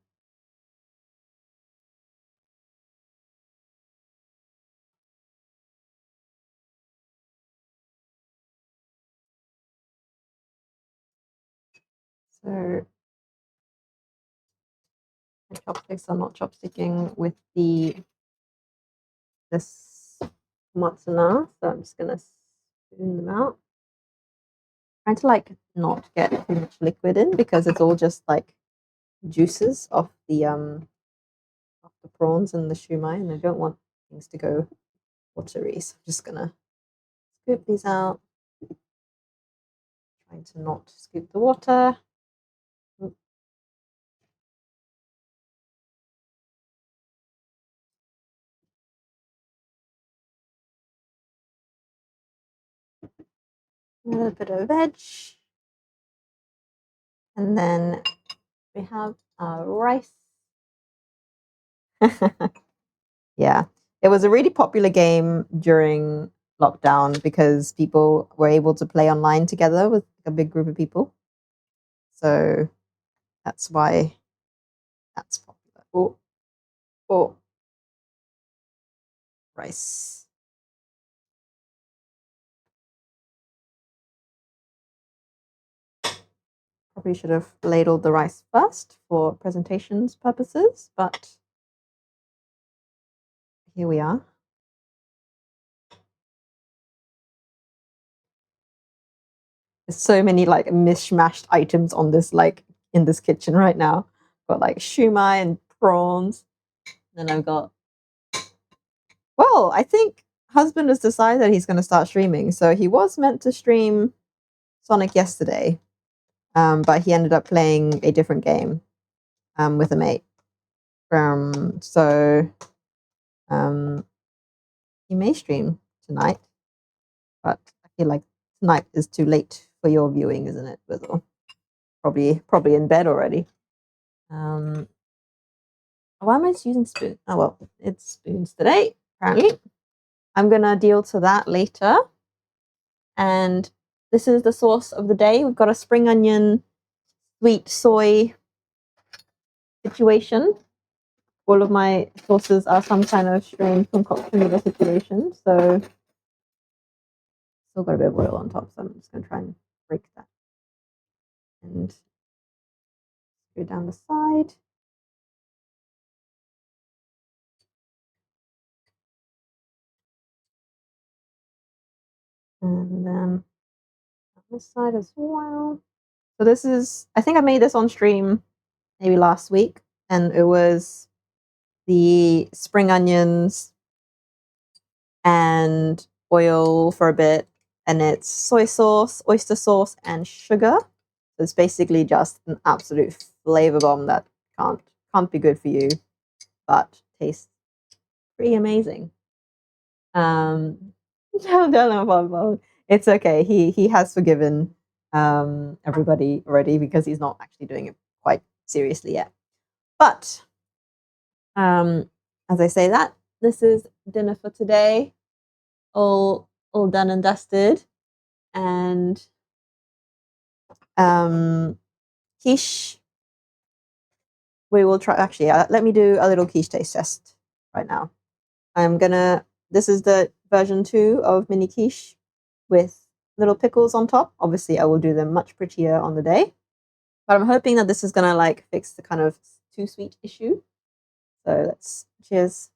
Speaker 1: So my chopsticks are not chopsticking with this matzana, so I'm just gonna spoon them out. Trying to like not get too much liquid in because it's all just like juices of the prawns and the shumai, and I don't want things to go watery. So I'm just gonna scoop these out. Trying to not scoop the water. A little bit of veg. And then we have our rice. Yeah, it was a really popular game during lockdown because people were able to play online together with a big group of people. So that's why that's popular. Oh, rice. Probably should have ladled the rice first for presentations purposes, but here we are. There's so many like mishmashed items on this in this kitchen right now. Got like shumai and prawns. Then I've got I think husband has decided that he's going to start streaming. So he was meant to stream Sonic yesterday, but he ended up playing a different game with a mate. So he may stream tonight, but I feel like tonight is too late for your viewing, isn't it, Wizzle? Probably in bed already. Why am I using spoon? Oh well, it's spoons today, apparently. I'm gonna deal to that later. And this is the sauce of the day. We've got a spring onion, sweet soy situation. All of my sauces are some kind of strange concoction of a situation. So still got a bit of oil on top, so I'm just gonna try and break that. And go down the side. And then on this side as well. So this is, I think I made this on stream maybe last week, and it was the spring onions and oil for a bit, and it's soy sauce, oyster sauce, and sugar. So it's basically just an absolute flavor bomb that can't be good for you, but tastes pretty amazing. It's okay. He has forgiven everybody already because he's not actually doing it quite seriously yet. But as I say that, this is dinner for today. All done and dusted. And quiche. We will try. Actually, let me do a little quiche taste test right now. This is the version 2 of mini quiche with little pickles on top. Obviously, I will do them much prettier on the day. But I'm hoping that this is gonna like fix the kind of too sweet issue. So let's cheers.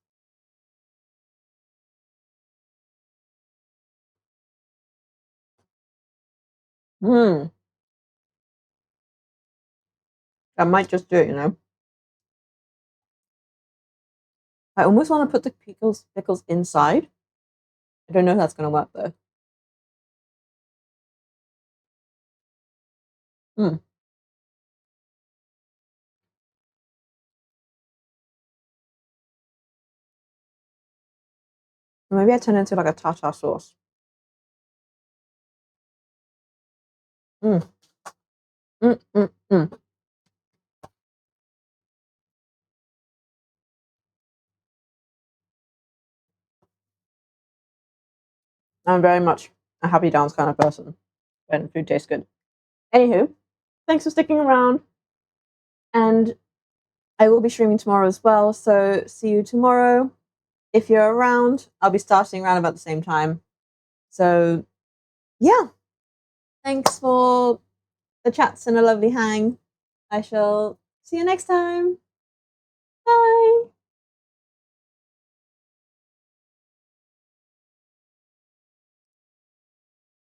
Speaker 1: I might just do it, you know. I almost want to put the pickles inside. I don't know if that's gonna work though. Mm. Maybe I turn it into like a tartar sauce. Mm. Mm, mm, mm. I'm very much a happy dance kind of person when food tastes good. Anywho, thanks for sticking around. And I will be streaming tomorrow as well. So see you tomorrow. If you're around, I'll be starting around about the same time. So yeah, thanks for the chats and a lovely hang. I shall see you next time.